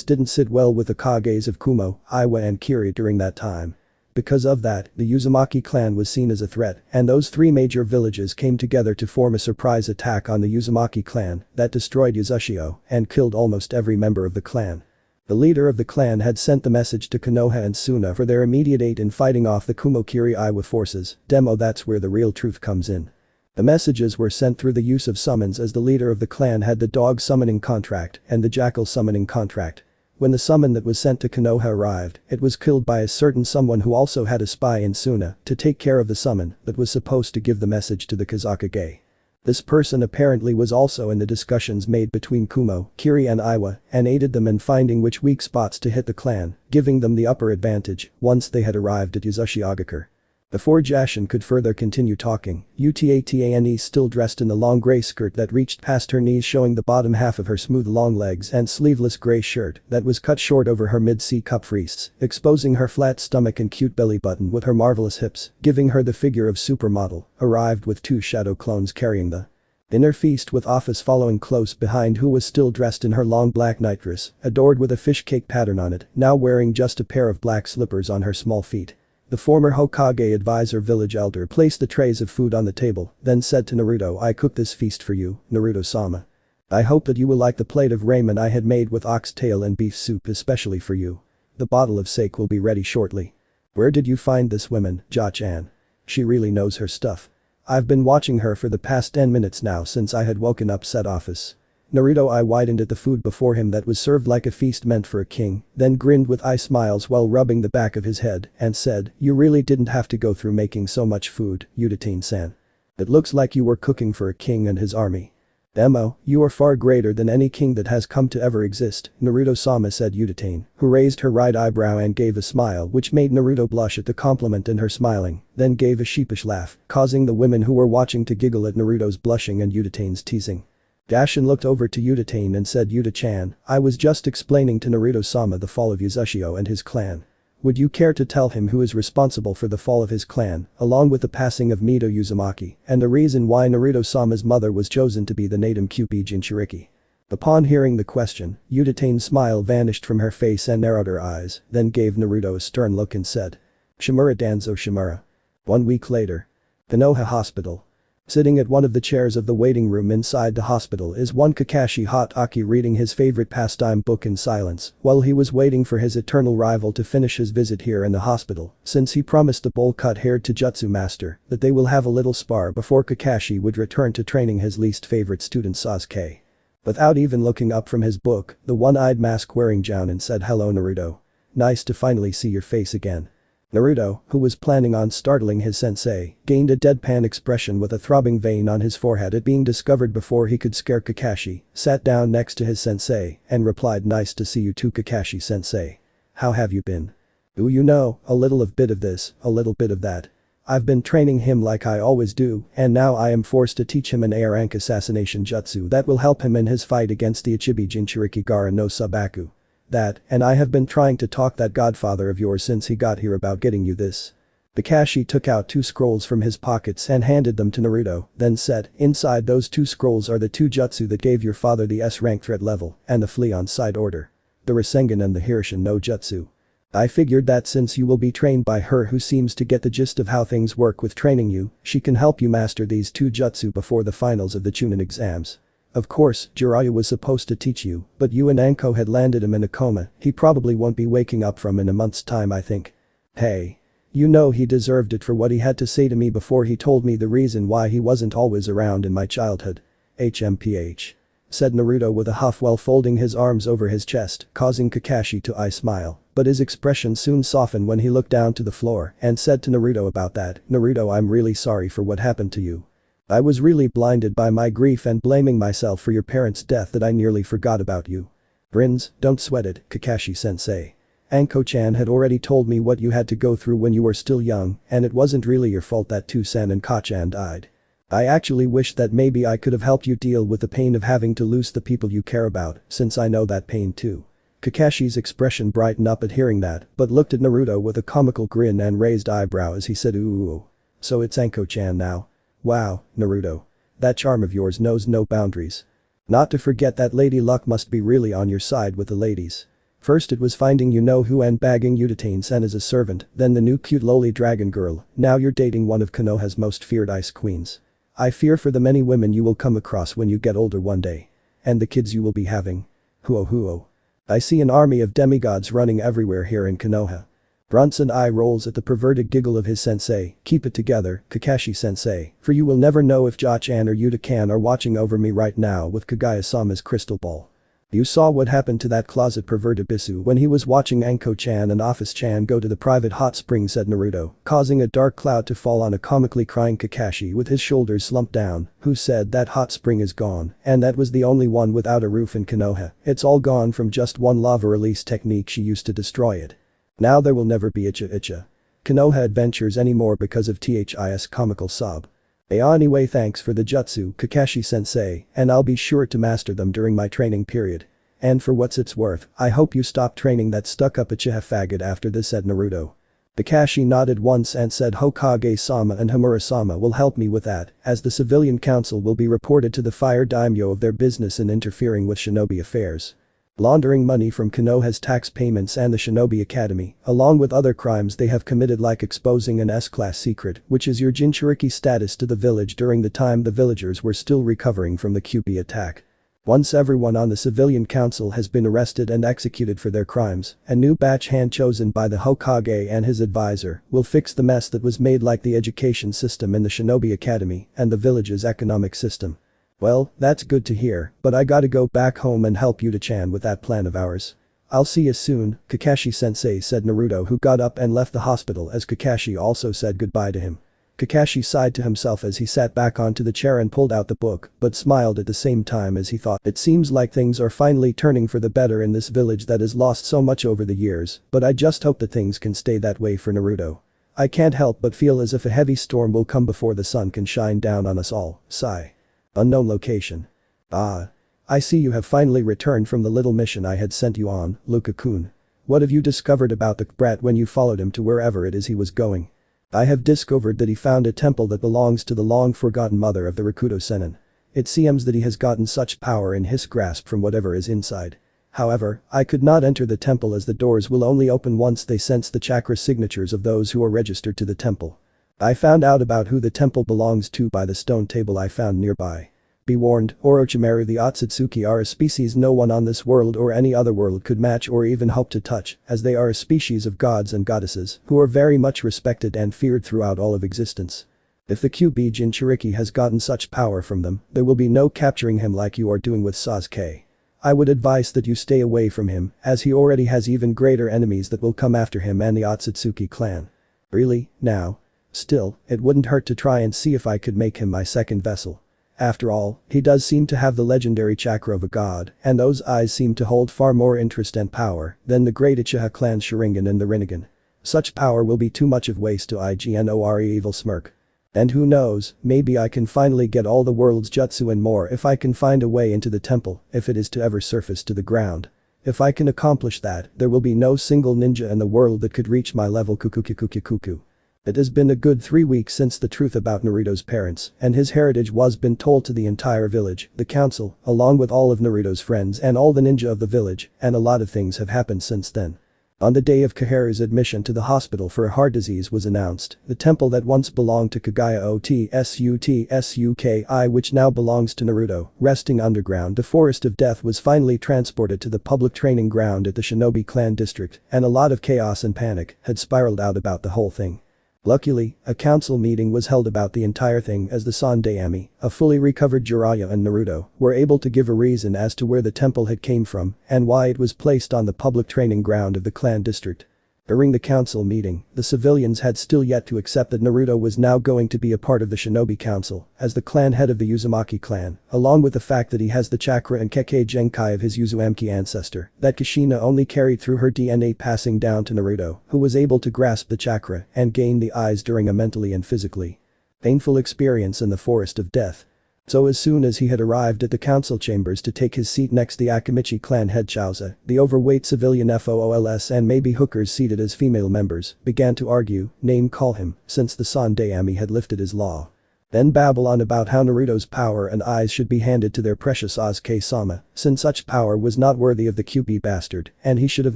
didn't sit well with the Kages of Kumo, Iwa and Kiri during that time. Because of that, the Uzumaki clan was seen as a threat, and those three major villages came together to form a surprise attack on the Uzumaki clan that destroyed Uzushio and killed almost every member of the clan. The leader of the clan had sent the message to Konoha and Suna for their immediate aid in fighting off the Kumokiri Iwa forces. Demo, that's where the real truth comes in. The messages were sent through the use of summons, as the leader of the clan had the dog summoning contract and the jackal summoning contract. When the summon that was sent to Konoha arrived, it was killed by a certain someone who also had a spy in Suna to take care of the summon that was supposed to give the message to the Kazakage. This person apparently was also in the discussions made between Kumo, Kiri and Iwa and aided them in finding which weak spots to hit the clan, giving them the upper advantage once they had arrived at Uzushiogakure. Before Jashin could further continue talking, Utatane, still dressed in the long grey skirt that reached past her knees, showing the bottom half of her smooth long legs, and sleeveless grey shirt that was cut short over her mid-C cup wrists, exposing her flat stomach and cute belly button with her marvelous hips, giving her the figure of supermodel, arrived with two shadow clones carrying the inner feast, with Office following close behind, who was still dressed in her long black nightdress, adored with a fish cake pattern on it, now wearing just a pair of black slippers on her small feet. The former Hokage advisor village elder placed the trays of food on the table, then said to Naruto, "I cooked this feast for you, Naruto-sama. I hope that you will like the plate of ramen I had made with oxtail and beef soup especially for you. The bottle of sake will be ready shortly. Where did you find this woman, Ja-chan? She really knows her stuff. I've been watching her for the past 10 minutes now since I had woken up," said Office. Naruto I widened at the food before him that was served like a feast meant for a king, then grinned with eye smiles while rubbing the back of his head and said, "You really didn't have to go through making so much food, Utatane-san. It looks like you were cooking for a king and his army. Demo, you are far greater than any king that has come to ever exist, Naruto-sama," said Utatane, who raised her right eyebrow and gave a smile which made Naruto blush at the compliment in her smiling, then gave a sheepish laugh, causing the women who were watching to giggle at Naruto's blushing and Utatane's teasing. Jashin looked over to Utatane and said, "Uta-chan, I was just explaining to Naruto-sama the fall of Uzushio and his clan. Would you care to tell him who is responsible for the fall of his clan, along with the passing of Mito Uzumaki, and the reason why Naruto-sama's mother was chosen to be the Natum Kyuubi Jinchuriki?" Upon hearing the question, Utatane's smile vanished from her face and narrowed her eyes, then gave Naruto a stern look and said, "Shimura Danzo Shimura." 1 week later. Konoha Hospital. Sitting at one of the chairs of the waiting room inside the hospital is one Kakashi Hatake reading his favorite pastime book in silence while he was waiting for his eternal rival to finish his visit here in the hospital, since he promised the bowl-cut-haired Taijutsu master that they will have a little spar before Kakashi would return to training his least favorite student Sasuke. Without even looking up from his book, the one-eyed mask-wearing Jounin said, "Hello Naruto. Nice to finally see your face again." Naruto, who was planning on startling his sensei, gained a deadpan expression with a throbbing vein on his forehead at being discovered before he could scare Kakashi, sat down next to his sensei, and replied, "Nice to see you too, Kakashi-sensei. How have you been?" "Oh, you know, a little of bit of this, a little bit of that. I've been training him like I always do, and now I am forced to teach him an air rank assassination jutsu that will help him in his fight against the Ichibi Jinchuriki Gaara no Sabaku. That, and I have been trying to talk that godfather of yours since he got here about getting you this." Kakashi took out 2 scrolls from his pockets and handed them to Naruto, then said, "Inside those 2 scrolls are the 2 jutsu that gave your father the S-rank threat level and the flee on side order. The Rasengan and the Hirshin no Jutsu. I figured that since you will be trained by her who seems to get the gist of how things work with training you, she can help you master these 2 jutsu before the finals of the chunin exams. Of course, Jiraiya was supposed to teach you, but you and Anko had landed him in a coma he probably won't be waking up from in a month's time, I think. Hey. You know he deserved it for what he had to say to me before he told me the reason why he wasn't always around in my childhood. HMPH," said Naruto with a huff while folding his arms over his chest, causing Kakashi to smile, but his expression soon softened when he looked down to the floor and said to Naruto about that, "Naruto, I'm really sorry for what happened to you. I was really blinded by my grief and blaming myself for your parents' death that I nearly forgot about you." "Grins, don't sweat it, Kakashi-sensei. Anko-chan had already told me what you had to go through when you were still young, and it wasn't really your fault that Toussaint and Kachan died. I actually wish that maybe I could have helped you deal with the pain of having to lose the people you care about, since I know that pain too." Kakashi's expression brightened up at hearing that, but looked at Naruto with a comical grin and raised eyebrow as he said, "Ooh. So it's Anko-chan now. Wow, Naruto. That charm of yours knows no boundaries. Not to forget that Lady Luck must be really on your side with the ladies. First it was finding you-know-who and bagging you to Sen as a servant, then the new cute lowly dragon girl, now you're dating one of Konoha's most feared ice queens. I fear for the many women you will come across when you get older one day. And the kids you will be having. Huo huo. I see an army of demigods running everywhere here in Konoha. Bronson eye rolls at the perverted giggle of his sensei, keep it together, Kakashi-sensei, for you will never know if Jachan or Yuta-kan are watching over me right now with Kaguya-sama's crystal ball. You saw what happened to that closet perverted Bisu when he was watching Anko-chan and Office-chan go to the private hot spring, said Naruto, causing a dark cloud to fall on a comically crying Kakashi with his shoulders slumped down, who said that hot spring is gone, and that was the only one without a roof in Konoha, it's all gone from just one lava release technique she used to destroy it. Now there will never be Icha Konoha adventures anymore because of THIS comical sob. Anyway, thanks for the jutsu, Kakashi-sensei, and I'll be sure to master them during my training period. And for what's it's worth, I hope you stop training that stuck-up Uchiha faggot after this, said Naruto. Kakashi nodded once and said Hokage-sama and Homura-sama will help me with that, as the civilian council will be reported to the fire daimyo of their business in interfering with shinobi affairs. Laundering money from Konoha's tax payments and the Shinobi Academy, along with other crimes they have committed like exposing an S-class secret, which is your Jinchuriki status to the village during the time the villagers were still recovering from the QB attack. Once everyone on the civilian council has been arrested and executed for their crimes, a new batch hand chosen by the Hokage and his advisor will fix the mess that was made, like the education system in the Shinobi Academy and the village's economic system. Well, that's good to hear, but I gotta go back home and help Yuta-chan with that plan of ours. I'll see you soon, Kakashi-sensei, said Naruto, who got up and left the hospital as Kakashi also said goodbye to him. Kakashi sighed to himself as he sat back onto the chair and pulled out the book, but smiled at the same time as he thought, it seems like things are finally turning for the better in this village that has lost so much over the years, but I just hope that things can stay that way for Naruto. I can't help but feel as if a heavy storm will come before the sun can shine down on us all, sigh. Unknown location. Ah. I see you have finally returned from the little mission I had sent you on, Luka-kun. What have you discovered about the brat when you followed him to wherever it is he was going? I have discovered that he found a temple that belongs to the long-forgotten mother of the Rakuto Sennin. It seems that he has gotten such power in his grasp from whatever is inside. However, I could not enter the temple as the doors will only open once they sense the chakra signatures of those who are registered to the temple. I found out about who the temple belongs to by the stone table I found nearby. Be warned, Orochimaru, the Otsutsuki are a species no one on this world or any other world could match or even hope to touch, as they are a species of gods and goddesses who are very much respected and feared throughout all of existence. If the QB Jinchuriki has gotten such power from them, there will be no capturing him like you are doing with Sasuke. I would advise that you stay away from him, as he already has even greater enemies that will come after him and the Otsutsuki clan. Really, now? Still, it wouldn't hurt to try and see if I could make him my second vessel. After all, he does seem to have the legendary chakra of a god, and those eyes seem to hold far more interest and power than the great Uchiha clan's Sharingan and the Rinnegan. Such power will be too much of waste to ignore evil smirk. And who knows, maybe I can finally get all the world's jutsu and more if I can find a way into the temple, if it is to ever surface to the ground. If I can accomplish that, there will be no single ninja in the world that could reach my level. Kuku. It has been a good 3 weeks since the truth about Naruto's parents and his heritage was been told to the entire village, the council, along with all of Naruto's friends and all the ninja of the village, and a lot of things have happened since then. On the day of Kaharu's admission to the hospital for a heart disease was announced, the temple that once belonged to Kaguya Otsutsuki, which now belongs to Naruto, resting underground, the Forest of Death was finally transported to the public training ground at the Shinobi clan district, and a lot of chaos and panic had spiraled out about the whole thing. Luckily, a council meeting was held about the entire thing as the Sandaime, a fully recovered Jiraiya and Naruto, were able to give a reason as to where the temple had came from and why it was placed on the public training ground of the clan district. During the council meeting, the civilians had still yet to accept that Naruto was now going to be a part of the Shinobi Council as the clan head of the Uzumaki clan, along with the fact that he has the chakra and Kekkei Genkai of his Uzumaki ancestor that Kushina only carried through her DNA passing down to Naruto, who was able to grasp the chakra and gain the eyes during a mentally and physically painful experience in the Forest of Death. So as soon as he had arrived at the council chambers to take his seat next the Akamichi clan head Chauza, the overweight civilian FOOLs and maybe hookers seated as female members began to argue, name call him, since the Sandaime had lifted his law. Then babble on about how Naruto's power and eyes should be handed to their precious Sasuke-sama, since such power was not worthy of the QB bastard, and he should have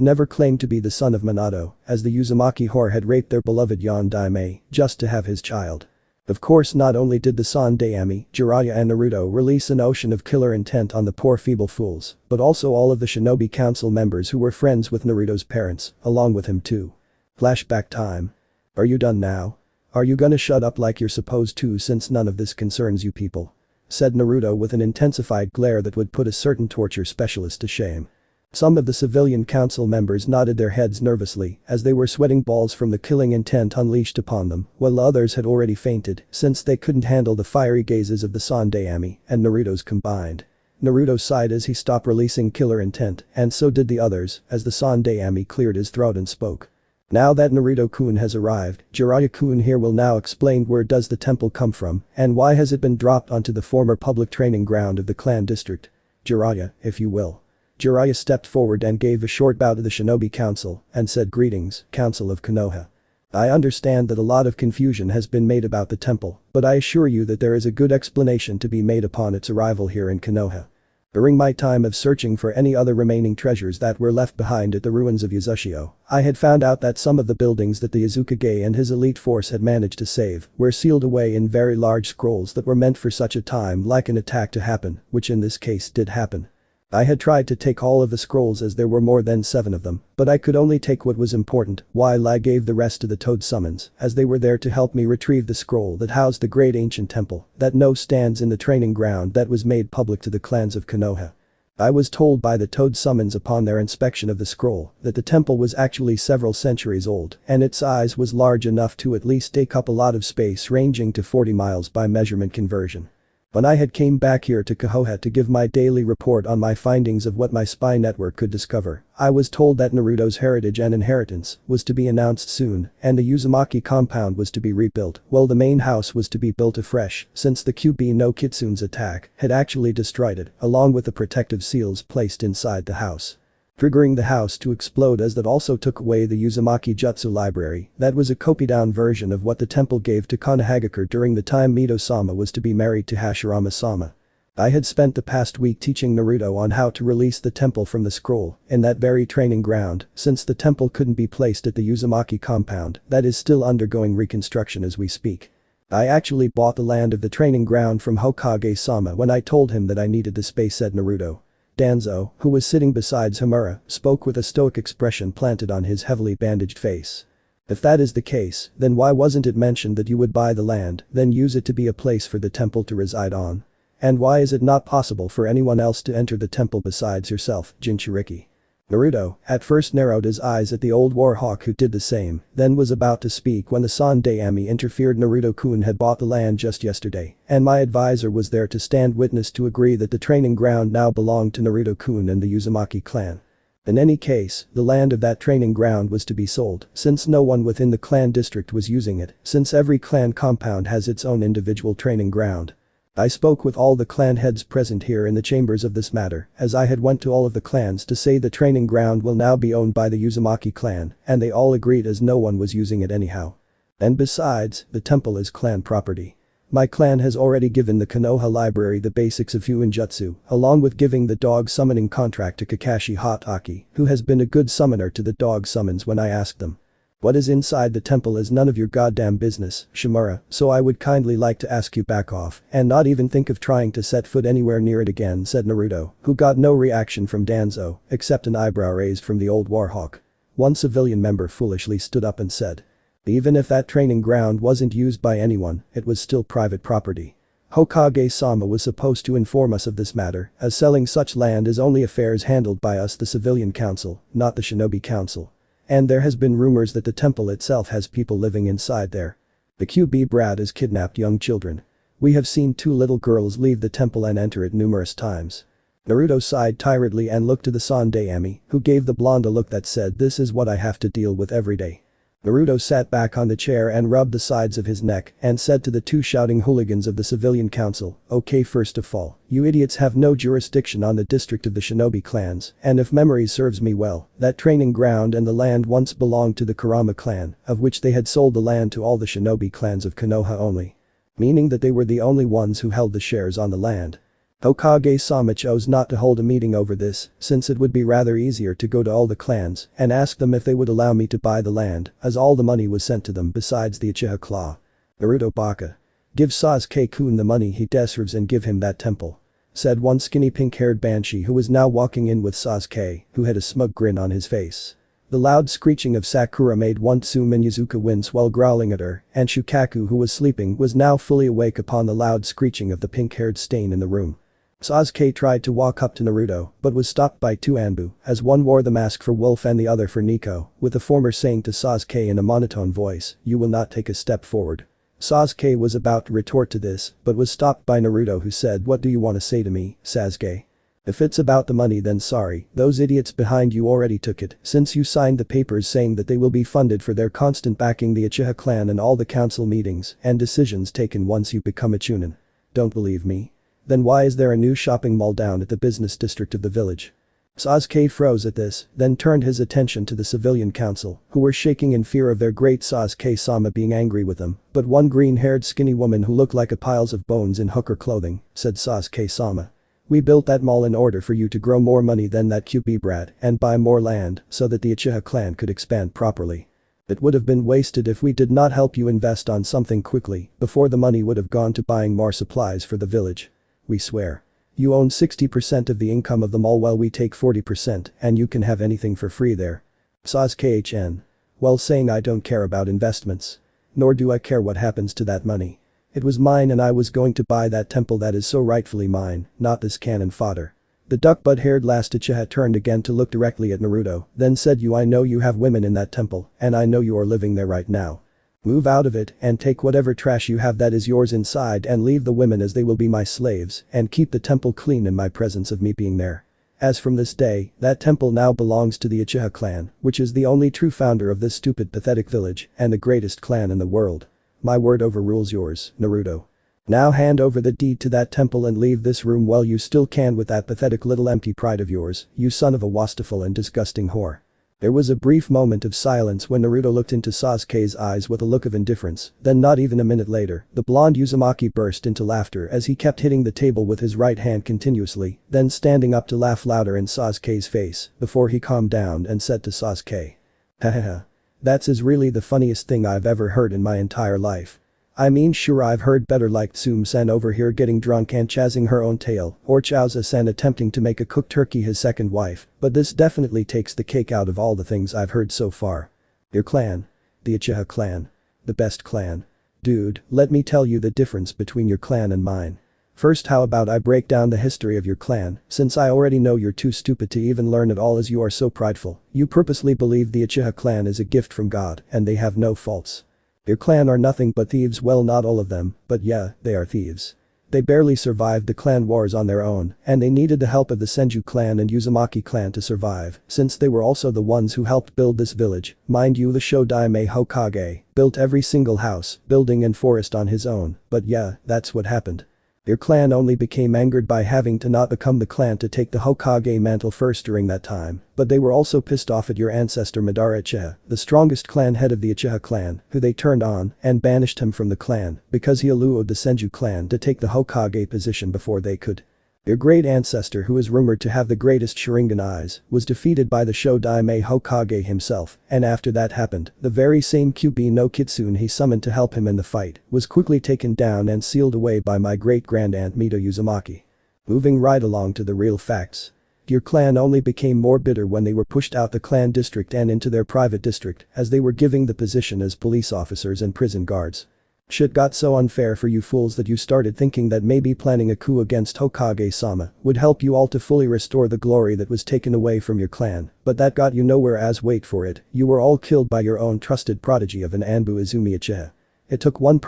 never claimed to be the son of Minato, as the Uzumaki whore had raped their beloved Yondaime, just to have his child. Of course, not only did the Sandaime, Jiraiya and Naruto release an ocean of killer intent on the poor feeble fools, but also all of the Shinobi Council members who were friends with Naruto's parents, along with him too. Flashback time. Are you done now? Are you gonna shut up like you're supposed to, since none of this concerns you people? Said Naruto with an intensified glare that would put a certain torture specialist to shame. Some of the civilian council members nodded their heads nervously as they were sweating balls from the killing intent unleashed upon them, while others had already fainted since they couldn't handle the fiery gazes of the Sandaime and Naruto's combined. Naruto sighed as he stopped releasing killer intent, and so did the others as the Sandaime cleared his throat and spoke. Now that Naruto-kun has arrived, Jiraiya-kun here will now explain where does the temple come from and why has it been dropped onto the former public training ground of the clan district. Jiraiya, if you will. Jiraiya stepped forward and gave a short bow to the Shinobi Council and said, "Greetings, Council of Konoha. I understand that a lot of confusion has been made about the temple, but I assure you that there is a good explanation to be made upon its arrival here in Konoha. During my time of searching for any other remaining treasures that were left behind at the ruins of Uzushio, I had found out that some of the buildings that the Izukage and his elite force had managed to save were sealed away in very large scrolls that were meant for such a time like an attack to happen, which in this case did happen. I had tried to take all of the scrolls as there were more than 7 of them, but I could only take what was important, while I gave the rest to the Toad Summons, as they were there to help me retrieve the scroll that housed the great ancient temple that now stands in the training ground that was made public to the clans of Konoha. I was told by the Toad Summons upon their inspection of the scroll that the temple was actually several centuries old and its size was large enough to at least take up a lot of space ranging to 40 miles by measurement conversion. When I had came back here to Konoha to give my daily report on my findings of what my spy network could discover, I was told that Naruto's heritage and inheritance was to be announced soon and the Uzumaki compound was to be rebuilt while the main house was to be built afresh since the QB no Kitsune's attack had actually destroyed it along with the protective seals placed inside the house, triggering the house to explode as that also took away the Uzumaki Jutsu library that was a copy-down version of what the temple gave to Konohagakure during the time Mito-sama was to be married to Hashirama-sama. I had spent the past week teaching Naruto on how to release the temple from the scroll in that very training ground since the temple couldn't be placed at the Uzumaki compound that is still undergoing reconstruction as we speak. I actually bought the land of the training ground from Hokage-sama when I told him that I needed the space, said Naruto. Danzo, who was sitting beside Homura, spoke with a stoic expression planted on his heavily bandaged face. If that is the case, then why wasn't it mentioned that you would buy the land, then use it to be a place for the temple to reside on? And why is it not possible for anyone else to enter the temple besides yourself, Jinchuriki? Naruto, at first narrowed his eyes at the old warhawk who did the same, then was about to speak when the Sandaime interfered. Naruto-kun had bought the land just yesterday, and my advisor was there to stand witness to agree that the training ground now belonged to Naruto-kun and the Uzumaki clan. In any case, the land of that training ground was to be sold, since no one within the clan district was using it, since every clan compound has its own individual training ground. I spoke with all the clan heads present here in the chambers of this matter, as I had went to all of the clans to say the training ground will now be owned by the Uzumaki clan, and they all agreed as no one was using it anyhow. And besides, the temple is clan property. My clan has already given the Konoha library the basics of Fuinjutsu, along with giving the dog summoning contract to Kakashi Hatake, who has been a good summoner to the dog summons when I asked them. What is inside the temple is none of your goddamn business, Shimura, so I would kindly like to ask you back off and not even think of trying to set foot anywhere near it again, said Naruto, who got no reaction from Danzo, except an eyebrow raised from the old warhawk. One civilian member foolishly stood up and said. Even if that training ground wasn't used by anyone, it was still private property. Hokage-sama was supposed to inform us of this matter, as selling such land is only affairs handled by us, the civilian council, not the shinobi council. And there has been rumors that the temple itself has people living inside there. The QB brat has kidnapped young children. We have seen 2 little girls leave the temple and enter it numerous times. Naruto sighed tiredly and looked to the Sandaime, who gave the blonde a look that said, this is what I have to deal with every day. Naruto sat back on the chair and rubbed the sides of his neck and said to the 2 shouting hooligans of the civilian council, okay, first of all, you idiots have no jurisdiction on the district of the shinobi clans, and if memory serves me well, that training ground and the land once belonged to the Kurama clan, of which they had sold the land to all the shinobi clans of Konoha only. meaning that they were the only ones who held the shares on the land. Hokage-sama chose not to hold a meeting over this, since it would be rather easier to go to all the clans and ask them if they would allow me to buy the land, as all the money was sent to them besides the Uchiha claw. Naruto baka. Give Sasuke-kun the money he deserves and give him that temple. Said one skinny pink-haired banshee who was now walking in with Sasuke, who had a smug grin on his face. The loud screeching of Sakura made one Tsuminazuka wince while growling at her, and Shukaku who was sleeping was now fully awake upon the loud screeching of the pink-haired stain in the room. Sasuke tried to walk up to Naruto but was stopped by two Anbu, as one wore the mask for Wolf and the other for Nico, with the former saying to Sasuke in a monotone voice, "You will not take a step forward." Sasuke was about to retort to this, but was stopped by Naruto who said, "What do you want to say to me, Sasuke? If it's about the money then sorry, those idiots behind you already took it since you signed the papers saying that they will be funded for their constant backing the Uchiha clan and all the council meetings and decisions taken once you become a chunin. Don't believe me? Then why is there a new shopping mall down at the business district of the village?" Sasuke froze at this, then turned his attention to the civilian council, who were shaking in fear of their great Sasuke-sama being angry with them, but one green-haired skinny woman who looked like a piles of bones in hooker clothing, said Sasuke-sama. "We built that mall in order for you to grow more money than that QB brat and buy more land so that the Uchiha clan could expand properly. It would have been wasted if we did not help you invest on something quickly before the money would have gone to buying more supplies for the village. We swear. You own 60% of the income of the mall while we take 40% and you can have anything for free there." Sasuke-hn. Well, saying I don't care about investments. Nor do I care what happens to that money. It was mine and I was going to buy that temple that is so rightfully mine, not this cannon fodder. The duck-butt-haired last Uchiha turned again to look directly at Naruto, then said, "I know you have women in that temple and I know you are living there right now. Move out of it and take whatever trash you have that is yours inside and leave the women as they will be my slaves and keep the temple clean in my presence of me being there. As from this day, that temple now belongs to the Uchiha clan, which is the only true founder of this stupid pathetic village and the greatest clan in the world. My word overrules yours, Naruto. Now hand over the deed to that temple and leave this room while you still can with that pathetic little empty pride of yours, you son of a wasteful and disgusting whore." There was a brief moment of silence when Naruto looked into Sasuke's eyes with a look of indifference, then not even a minute later, the blonde Uzumaki burst into laughter as he kept hitting the table with his right hand continuously, then standing up to laugh louder in Sasuke's face before he calmed down and said to Sasuke. "Hahaha. That's really the funniest thing I've ever heard in my entire life. I mean sure I've heard better like Tsum-san over here getting drunk and chasing her own tail or Chaoza-san attempting to make a cooked turkey his second wife, but this definitely takes the cake out of all the things I've heard so far. Your clan. The Uchiha clan. The best clan. Dude, let me tell you the difference between your clan and mine. First, how about I break down the history of your clan, since I already know you're too stupid to even learn it all as you are so prideful. You purposely believe the Uchiha clan is a gift from God and they have no faults. Your clan are nothing but thieves, well not all of them, but yeah, they are thieves. They barely survived the clan wars on their own and they needed the help of the Senju clan and Uzumaki clan to survive since they were also the ones who helped build this village. Mind you, the Shodaime Hokage built every single house, building and forest on his own, but yeah, that's what happened. Your clan only became angered by having to not become the clan to take the Hokage mantle first during that time, but they were also pissed off at your ancestor Madara Uchiha, the strongest clan head of the Uchiha clan, who they turned on and banished him from the clan because he allured the Senju clan to take the Hokage position before they could. Your great ancestor, who is rumored to have the greatest Sharingan eyes, was defeated by the Shodaime Hokage himself, and after that happened, the very same QB no Kitsune he summoned to help him in the fight was quickly taken down and sealed away by my great-grand-aunt Mito Uzumaki. Moving right along to the real facts. Your clan only became more bitter when they were pushed out the clan district and into their private district as they were giving the position as police officers and prison guards. Shit got so unfair for you fools that you started thinking that maybe planning a coup against Hokage-sama would help you all to fully restore the glory that was taken away from your clan, but that got you nowhere as wait for it, you were all killed by your own trusted prodigy of an Anbu Izumi Uchiha. It took one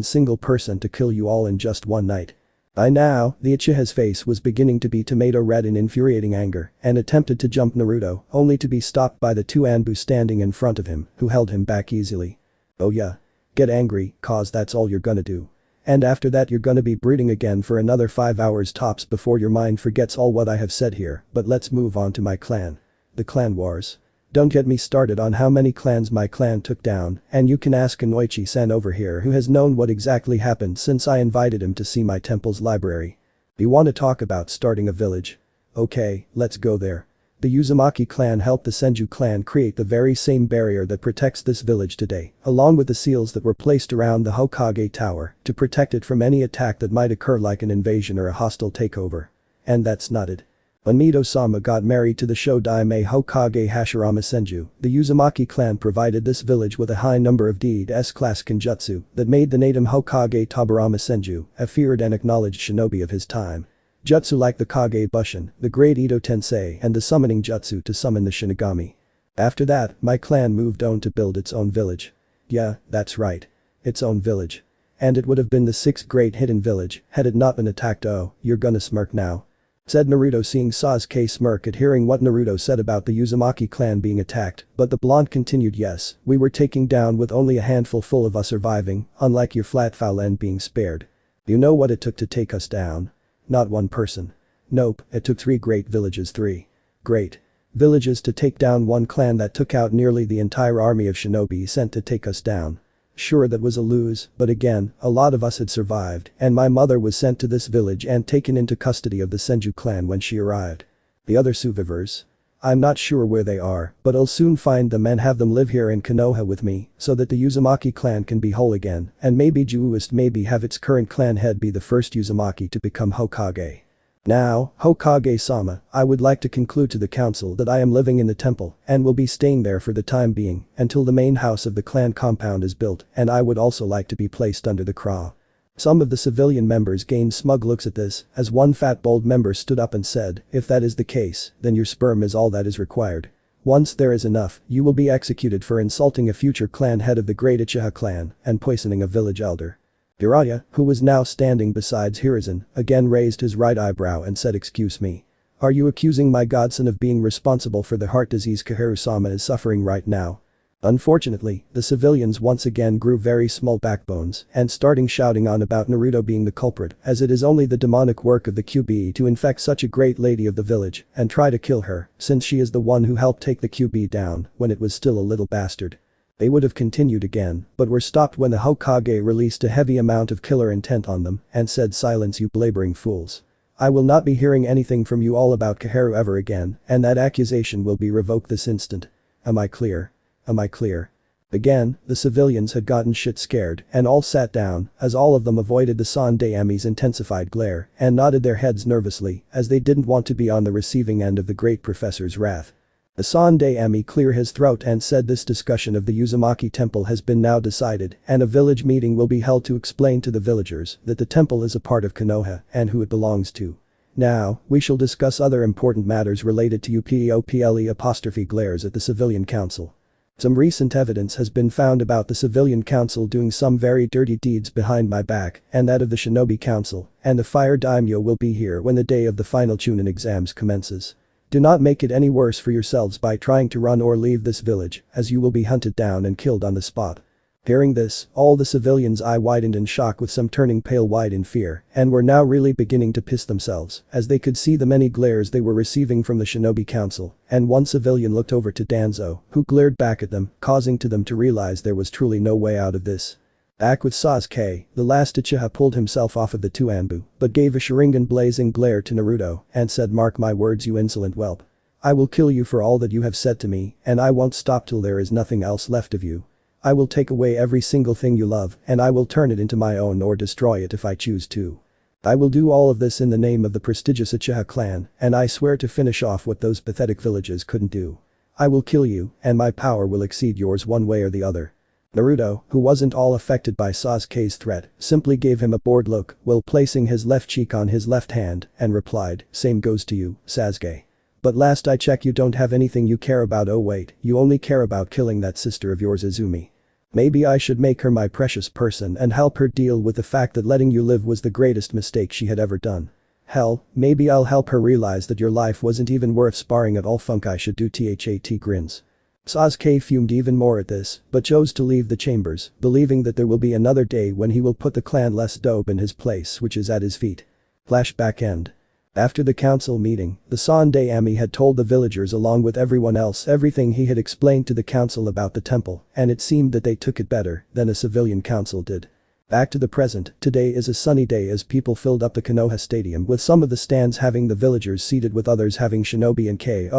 single person to kill you all in just one night. By now, the Uchiha's face was beginning to be tomato red in infuriating anger and attempted to jump Naruto only to be stopped by the two Anbu standing in front of him who held him back easily. Oh yeah. Get angry, cause that's all you're gonna do. And after that you're gonna be breeding again for another 5 hours tops before your mind forgets all what I have said here, but let's move on to my clan. The clan wars. Don't get me started on how many clans my clan took down, and you can ask Inoichi-san over here who has known what exactly happened since I invited him to see my temple's library. You want to talk about starting a village? Okay, let's go there. The Uzumaki clan helped the Senju clan create the very same barrier that protects this village today, along with the seals that were placed around the Hokage tower to protect it from any attack that might occur like an invasion or a hostile takeover. And that's not it. When Mito-sama got married to the Shodaime Hokage Hashirama Senju, the Uzumaki clan provided this village with a high number of deed S-class kenjutsu that made the Natum Hokage Tobirama Senju a feared and acknowledged shinobi of his time. Jutsu like the Kage Bushin, the Great Edo Tensei and the summoning jutsu to summon the Shinigami. After that, my clan moved on to build its own village. Yeah, that's right. Its own village. And it would have been the 6th great hidden village had it not been attacked. Oh, you're gonna smirk now. Said Naruto, seeing Sasuke smirk at hearing what Naruto said about the Uzumaki clan being attacked, but the blonde continued, yes, we were taken down with only a handful full of us surviving, unlike your flat foul end being spared. You know what it took to take us down? Not one person. Nope, it took 3 great villages, 3 great villages to take down one clan that took out nearly the entire army of shinobi sent to take us down. Sure, that was a lose, but again, a lot of us had survived, and my mother was sent to this village and taken into custody of the Senju clan when she arrived. The other survivors? I'm not sure where they are, but I'll soon find them and have them live here in Konoha with me, so that the Uzumaki clan can be whole again, and maybe Juist maybe have its current clan head be the first Uzumaki to become Hokage. Now, Hokage-sama, I would like to conclude to the council that I am living in the temple and will be staying there for the time being until the main house of the clan compound is built, and I would also like to be placed under the crow. Some of the civilian members gained smug looks at this, as one fat bold member stood up and said, if that is the case, then your sperm is all that is required. Once there is enough, you will be executed for insulting a future clan head of the great Uchiha clan and poisoning a village elder. Jiraiya, who was now standing beside Hiruzen, again raised his right eyebrow and said, excuse me. Are you accusing my godson of being responsible for the heart disease Kaharu-sama is suffering right now? Unfortunately, the civilians once again grew very small backbones and starting shouting on about Naruto being the culprit, as it is only the demonic work of the QB to infect such a great lady of the village and try to kill her, since she is the one who helped take the QB down when it was still a little bastard. They would have continued again, but were stopped when the Hokage released a heavy amount of killer intent on them and said, silence, you blabbering fools. I will not be hearing anything from you all about Kaharu ever again, and that accusation will be revoked this instant. Am I clear? Am I clear? Again, the civilians had gotten shit scared and all sat down, as all of them avoided the Sandaimi's intensified glare and nodded their heads nervously as they didn't want to be on the receiving end of the great professor's wrath. The Sandaime cleared his throat and said, this discussion of the Uzumaki temple has been now decided and a village meeting will be held to explain to the villagers that the temple is a part of Konoha and who it belongs to. Now, we shall discuss other important matters related to UPOPLE' glares at the civilian council. Some recent evidence has been found about the civilian council doing some very dirty deeds behind my back and that of the shinobi council, and the fire daimyo will be here when the day of the final chunin exams commences. Do not make it any worse for yourselves by trying to run or leave this village, as you will be hunted down and killed on the spot. Hearing this, all the civilians' eye widened in shock, with some turning pale white in fear and were now really beginning to piss themselves as they could see the many glares they were receiving from the shinobi council, and one civilian looked over to Danzo, who glared back at them, causing to them to realize there was truly no way out of this. Back with Sasuke, the last Uchiha pulled himself off of the Tuanbu, but gave a Sharingan blazing glare to Naruto and said, mark my words, you insolent whelp. I will kill you for all that you have said to me, and I won't stop till there is nothing else left of you. I will take away every single thing you love and I will turn it into my own or destroy it if I choose to. I will do all of this in the name of the prestigious Uchiha clan, and I swear to finish off what those pathetic villages couldn't do. I will kill you, and my power will exceed yours one way or the other. Naruto, who wasn't all affected by Sasuke's threat, simply gave him a bored look while placing his left cheek on his left hand and replied, same goes to you, Sasuke. But last I check you don't have anything you care about. Oh wait, you only care about killing that sister of yours Izumi. Maybe I should make her my precious person and help her deal with the fact that letting you live was the greatest mistake she had ever done. Hell, maybe I'll help her realize that your life wasn't even worth sparring at all. Funk I should do. That grins. Sasuke fumed even more at this, but chose to leave the chambers, believing that there will be another day when he will put the clan less dope in his place, which is at his feet. Flashback end. After the council meeting, the Sandaime had told the villagers along with everyone else everything he had explained to the council about the temple, and it seemed that they took it better than a civilian council did. Back to the present, today is a sunny day as people filled up the Konoha Stadium with some of the stands having the villagers seated with others having Shinobi and Koonoichi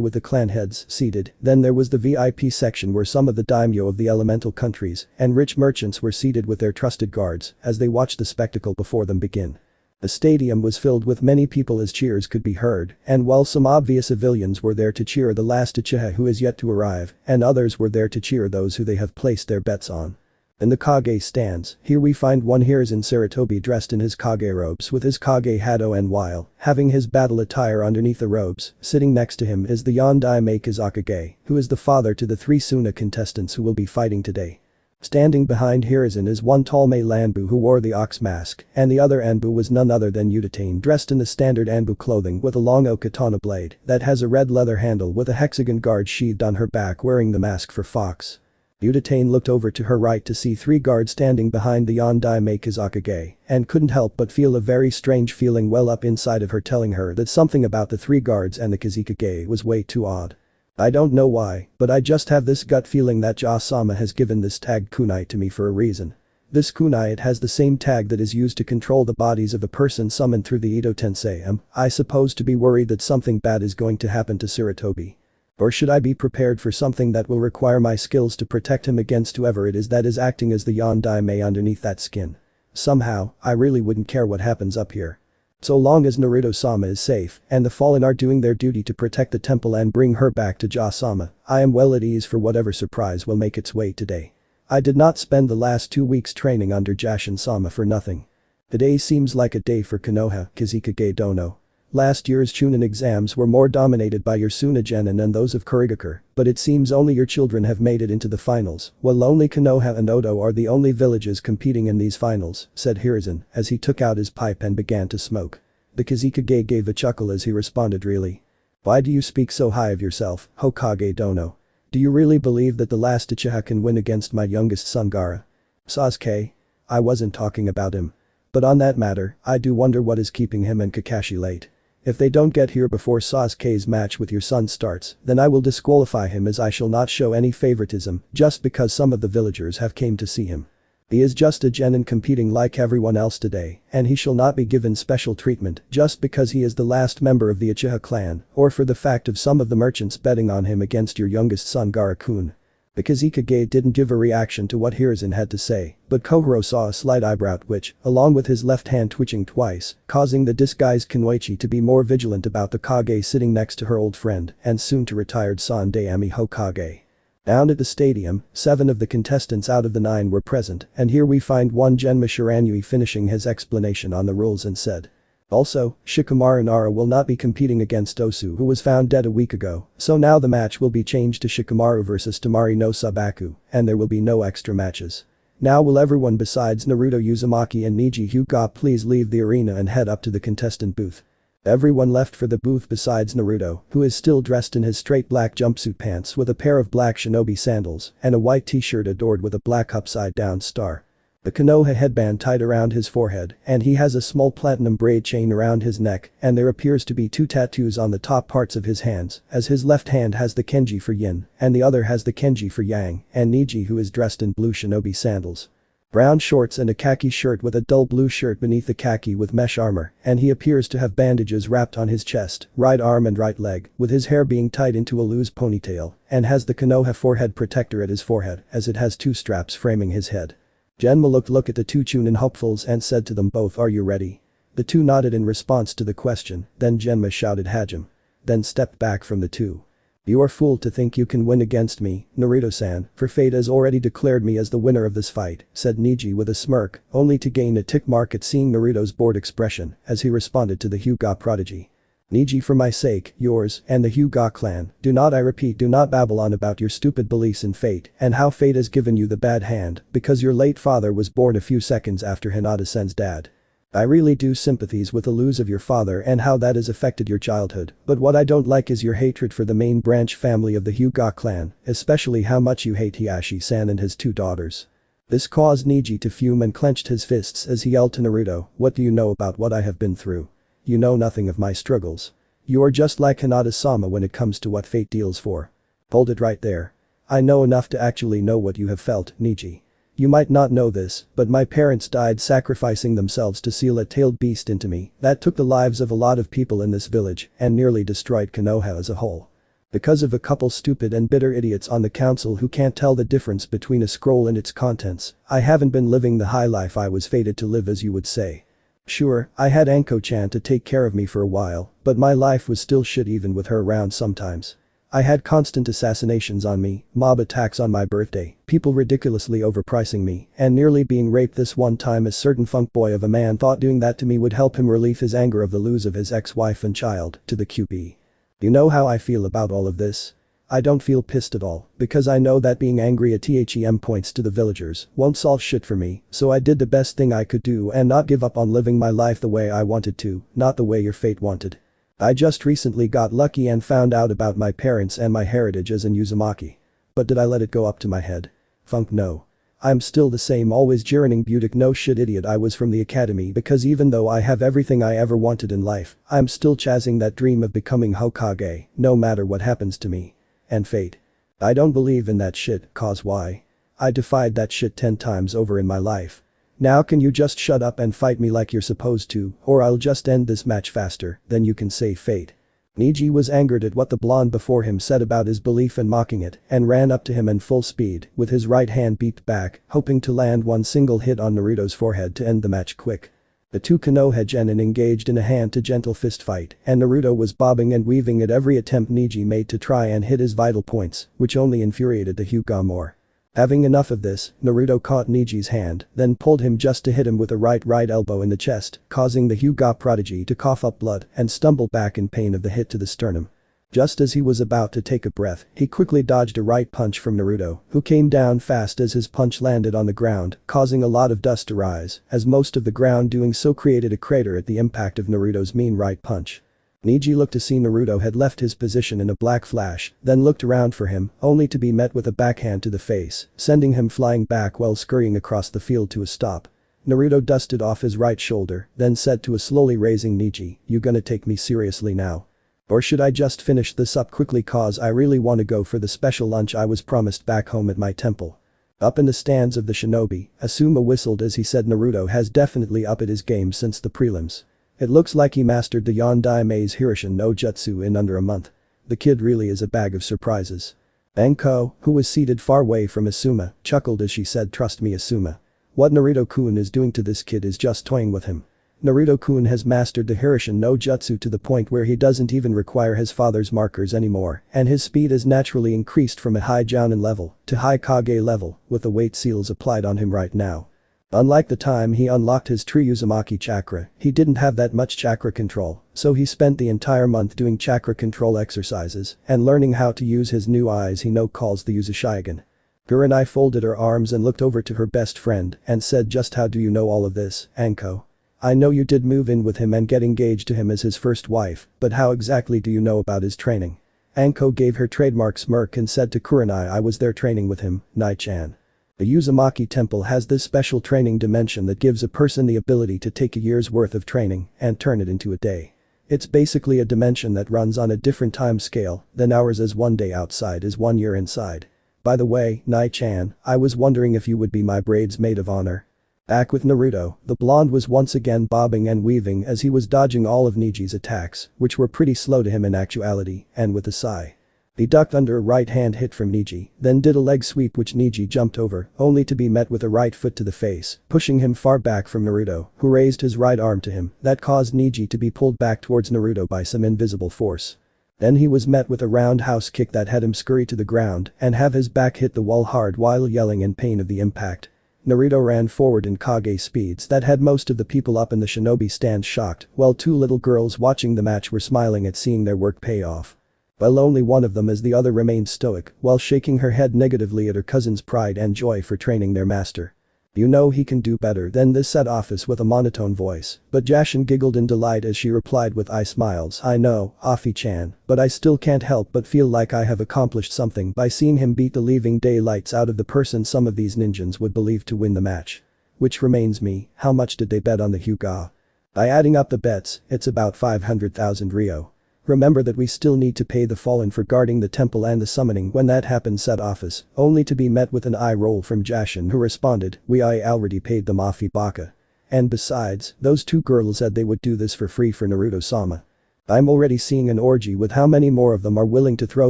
with the clan heads seated. Then there was the VIP section where some of the daimyo of the elemental countries and rich merchants were seated with their trusted guards as they watched the spectacle before them begin. The stadium was filled with many people as cheers could be heard, and while some obvious civilians were there to cheer the last Uchiha who is yet to arrive, and others were there to cheer those who they have placed their bets on. In the Kage stands, here we find one Hiruzen Sarutobi dressed in his Kage robes with his Kage Hado and while having his battle attire underneath the robes, sitting next to him is the Yondaime Kizakage, who is the father to the 3 Suna contestants who will be fighting today. Standing behind Hiruzen is one tall Mei Lanbu who wore the ox mask, and the other Anbu was none other than Uchiha dressed in the standard Anbu clothing with a long katana blade that has a red leather handle with a hexagon guard sheathed on her back wearing the mask for Fox. Uchiha looked over to her right to see 3 guards standing behind the Yondaime Kizakage and couldn't help but feel a very strange feeling well up inside of her telling her that something about the 3 guards and the Kizakage was way too odd. I don't know why, but I just have this gut feeling that Ja-sama has given this tag kunai to me for a reason. This kunai, it has the same tag that is used to control the bodies of a person summoned through the Ito Tensei. I suppose to be worried that something bad is going to happen to Sarutobi. Or should I be prepared for something that will require my skills to protect him against whoever it is that is acting as the Yondaime underneath that skin? Somehow, I really wouldn't care what happens up here. So long as Naruto-sama is safe and the fallen are doing their duty to protect the temple and bring her back to Ja-sama, I am well at ease for whatever surprise will make its way today. I did not spend the last 2 weeks training under Jashin-sama for nothing. Today seems like a day for Konoha Kizikage Dono. Last year's chunin exams were more dominated by your Suna genin and those of Kurigakure, but it seems only your children have made it into the finals, while only Konoha and Odo are the only villages competing in these finals, said Hiruzen as he took out his pipe and began to smoke. The Kizikage gave a chuckle as he responded, really? Why do you speak so high of yourself, Hokage Dono? Do you really believe that the last Uchiha can win against my youngest son Gaara? Sasuke? I wasn't talking about him. But on that matter, I do wonder what is keeping him and Kakashi late. If they don't get here before Sasuke's match with your son starts, then I will disqualify him as I shall not show any favoritism just because some of the villagers have came to see him. He is just a genin competing like everyone else today, and he shall not be given special treatment just because he is the last member of the Uchiha clan or for the fact of some of the merchants betting on him against your youngest son Gaara-kun. The Kizikage didn't give a reaction to what Hiruzen had to say, but Kohoro saw a slight eyebrow twitch, along with his left hand twitching twice, causing the disguised Kunoichi to be more vigilant about the Kage sitting next to her old friend and soon to retired Sandaime Hokage. Down at the stadium, 7 of the contestants out of the 9 were present, and here we find one Genma Shiranui finishing his explanation on the rules and said. Also, Shikamaru Nara will not be competing against Osu who was found dead a week ago, so now the match will be changed to Shikamaru vs Tamari no Sabaku, and there will be no extra matches. Now will everyone besides Naruto Uzumaki and Neji Hyuga please leave the arena and head up to the contestant booth. Everyone left for the booth besides Naruto, who is still dressed in his straight black jumpsuit pants with a pair of black shinobi sandals and a white t-shirt adored with a black upside-down star. The Konoha headband tied around his forehead, and he has a small platinum braid chain around his neck, and there appears to be 2 tattoos on the top parts of his hands, as his left hand has the Kenji for Yin, and the other has the Kenji for Yang, and Neji who is dressed in blue shinobi sandals. Brown shorts and a khaki shirt with a dull blue shirt beneath the khaki with mesh armor, and he appears to have bandages wrapped on his chest, right arm and right leg, with his hair being tied into a loose ponytail, and has the Konoha forehead protector at his forehead, as it has 2 straps framing his head. Genma looked at the 2 chunin hopefuls and said to them both, "Are you ready?" The 2 nodded in response to the question, then Genma shouted Hajime. Then stepped back from the 2. "You are fooled to think you can win against me, Naruto-san, for fate has already declared me as the winner of this fight," said Neji with a smirk, only to gain a tick mark at seeing Naruto's bored expression as he responded to the Hyuga prodigy. "Neji, for my sake, yours, and the Hyuga clan, do not, I repeat, do not babble on about your stupid beliefs in fate and how fate has given you the bad hand because your late father was born a few seconds after Hinata-san's dad. I really do sympathize with the lose of your father and how that has affected your childhood, but what I don't like is your hatred for the main branch family of the Hyuga clan, especially how much you hate Hiashi-san and his 2 daughters. This caused Neji to fume and clenched his fists as he yelled to Naruto, "What do you know about what I have been through? You know nothing of my struggles. You are just like Hinata-sama when it comes to what fate deals for." Hold it right there. I know enough to actually know what you have felt, Neji. You might not know this, but my parents died sacrificing themselves to seal a tailed beast into me that took the lives of a lot of people in this village and nearly destroyed Konoha as a whole. Because of a couple stupid and bitter idiots on the council who can't tell the difference between a scroll and its contents, I haven't been living the high life I was fated to live, as you would say. Sure, I had Anko-chan to take care of me for a while, but my life was still shit even with her around sometimes. I had constant assassinations on me, mob attacks on my birthday, people ridiculously overpricing me, and nearly being raped this one time. A certain funk boy of a man thought doing that to me would help him relieve his anger of the loss of his ex-wife and child to the QB. You know how I feel about all of this? I don't feel pissed at all, because I know that being angry at THEM points to the villagers won't solve shit for me, so I did the best thing I could do and not give up on living my life the way I wanted to, not the way your fate wanted. I just recently got lucky and found out about my parents and my heritage as an Uzumaki. But did I let it go up to my head? Funk no. I'm still the same always jeering butic no shit idiot I was from the academy, because even though I have everything I ever wanted in life, I'm still chasing that dream of becoming Hokage, no matter what happens to me. And fate. I don't believe in that shit, cause why? I defied that shit 10 times over in my life. Now can you just shut up and fight me like you're supposed to, or I'll just end this match faster, then you can save fate. Neji was angered at what the blonde before him said about his belief and mocking it, and ran up to him in full speed, with his right hand beeped back, hoping to land one single hit on Naruto's forehead to end the match quick. The two Konoha genin engaged in a hand-to-gentle fist fight, and Naruto was bobbing and weaving at every attempt Neji made to try and hit his vital points, which only infuriated the Hyuga more. Having enough of this, Naruto caught Neji's hand, then pulled him just to hit him with a right elbow in the chest, causing the Hyuga prodigy to cough up blood and stumble back in pain of the hit to the sternum. Just as he was about to take a breath, he quickly dodged a right punch from Naruto, who came down fast as his punch landed on the ground, causing a lot of dust to rise, as most of the ground doing so created a crater at the impact of Naruto's mean right punch. Neji looked to see Naruto had left his position in a black flash, then looked around for him, only to be met with a backhand to the face, sending him flying back while scurrying across the field to a stop. Naruto dusted off his right shoulder, then said to a slowly raising Neji, "You gonna take me seriously now? Or should I just finish this up quickly cause I really wanna go for the special lunch I was promised back home at my temple?" Up in the stands of the shinobi, Asuma whistled as he said Naruto has definitely upped his game since the prelims. It looks like he mastered the Yondai Maze Hirishin no Jutsu in under a month. The kid really is a bag of surprises. Anko, who was seated far away from Asuma, chuckled as she said, "Trust me Asuma. What Naruto-kun is doing to this kid is just toying with him. Naruto-kun has mastered the Hirishin no Jutsu to the point where he doesn't even require his father's markers anymore, and his speed has naturally increased from a high Jounin level to high Kage level with the weight seals applied on him right now. Unlike the time he unlocked his true Uzumaki chakra, he didn't have that much chakra control, so he spent the entire month doing chakra control exercises and learning how to use his new eyes he now calls the Uzushigen." Kurenai folded her arms and looked over to her best friend and said, "Just how do you know all of this, Anko? I know you did move in with him and get engaged to him as his first wife, but how exactly do you know about his training?" Anko gave her trademark smirk and said to Kurenai, "I was there training with him, Nai-chan. The Uzumaki temple has this special training dimension that gives a person the ability to take a year's worth of training and turn it into a day. It's basically a dimension that runs on a different time scale than ours, as one day outside is 1 year inside. By the way, Nai-chan, I was wondering if you would be my bridesmaid of honor." Back with Naruto, the blonde was once again bobbing and weaving as he was dodging all of Neji's attacks, which were pretty slow to him in actuality, and with a sigh. He ducked under a right-hand hit from Neji, then did a leg sweep which Neji jumped over, only to be met with a right foot to the face, pushing him far back from Naruto, who raised his right arm to him, that caused Neji to be pulled back towards Naruto by some invisible force. Then he was met with a roundhouse kick that had him scurry to the ground and have his back hit the wall hard while yelling in pain of the impact. Naruto ran forward in Kage speeds that had most of the people up in the shinobi stand shocked, while two little girls watching the match were smiling at seeing their work pay off. While only one of them as the other remained stoic while shaking her head negatively at her cousin's pride and joy for training their master. "You know he can do better than this," said Office with a monotone voice, but Jashin giggled in delight as she replied with eye smiles. "I know, Afi-chan, but I still can't help but feel like I have accomplished something by seeing him beat the living daylights out of the person some of these ninjas would believe to win the match. Which reminds me, how much did they bet on the Hyuga? By adding up the bets, it's about 500,000 Ryo. Remember that we still need to pay the fallen for guarding the temple and the summoning when that happens," said Office, only to be met with an eye roll from Jashin, who responded, I already paid them Afi Baka. And besides, those two girls said they would do this for free for Naruto-sama. I'm already seeing an orgy with how many more of them are willing to throw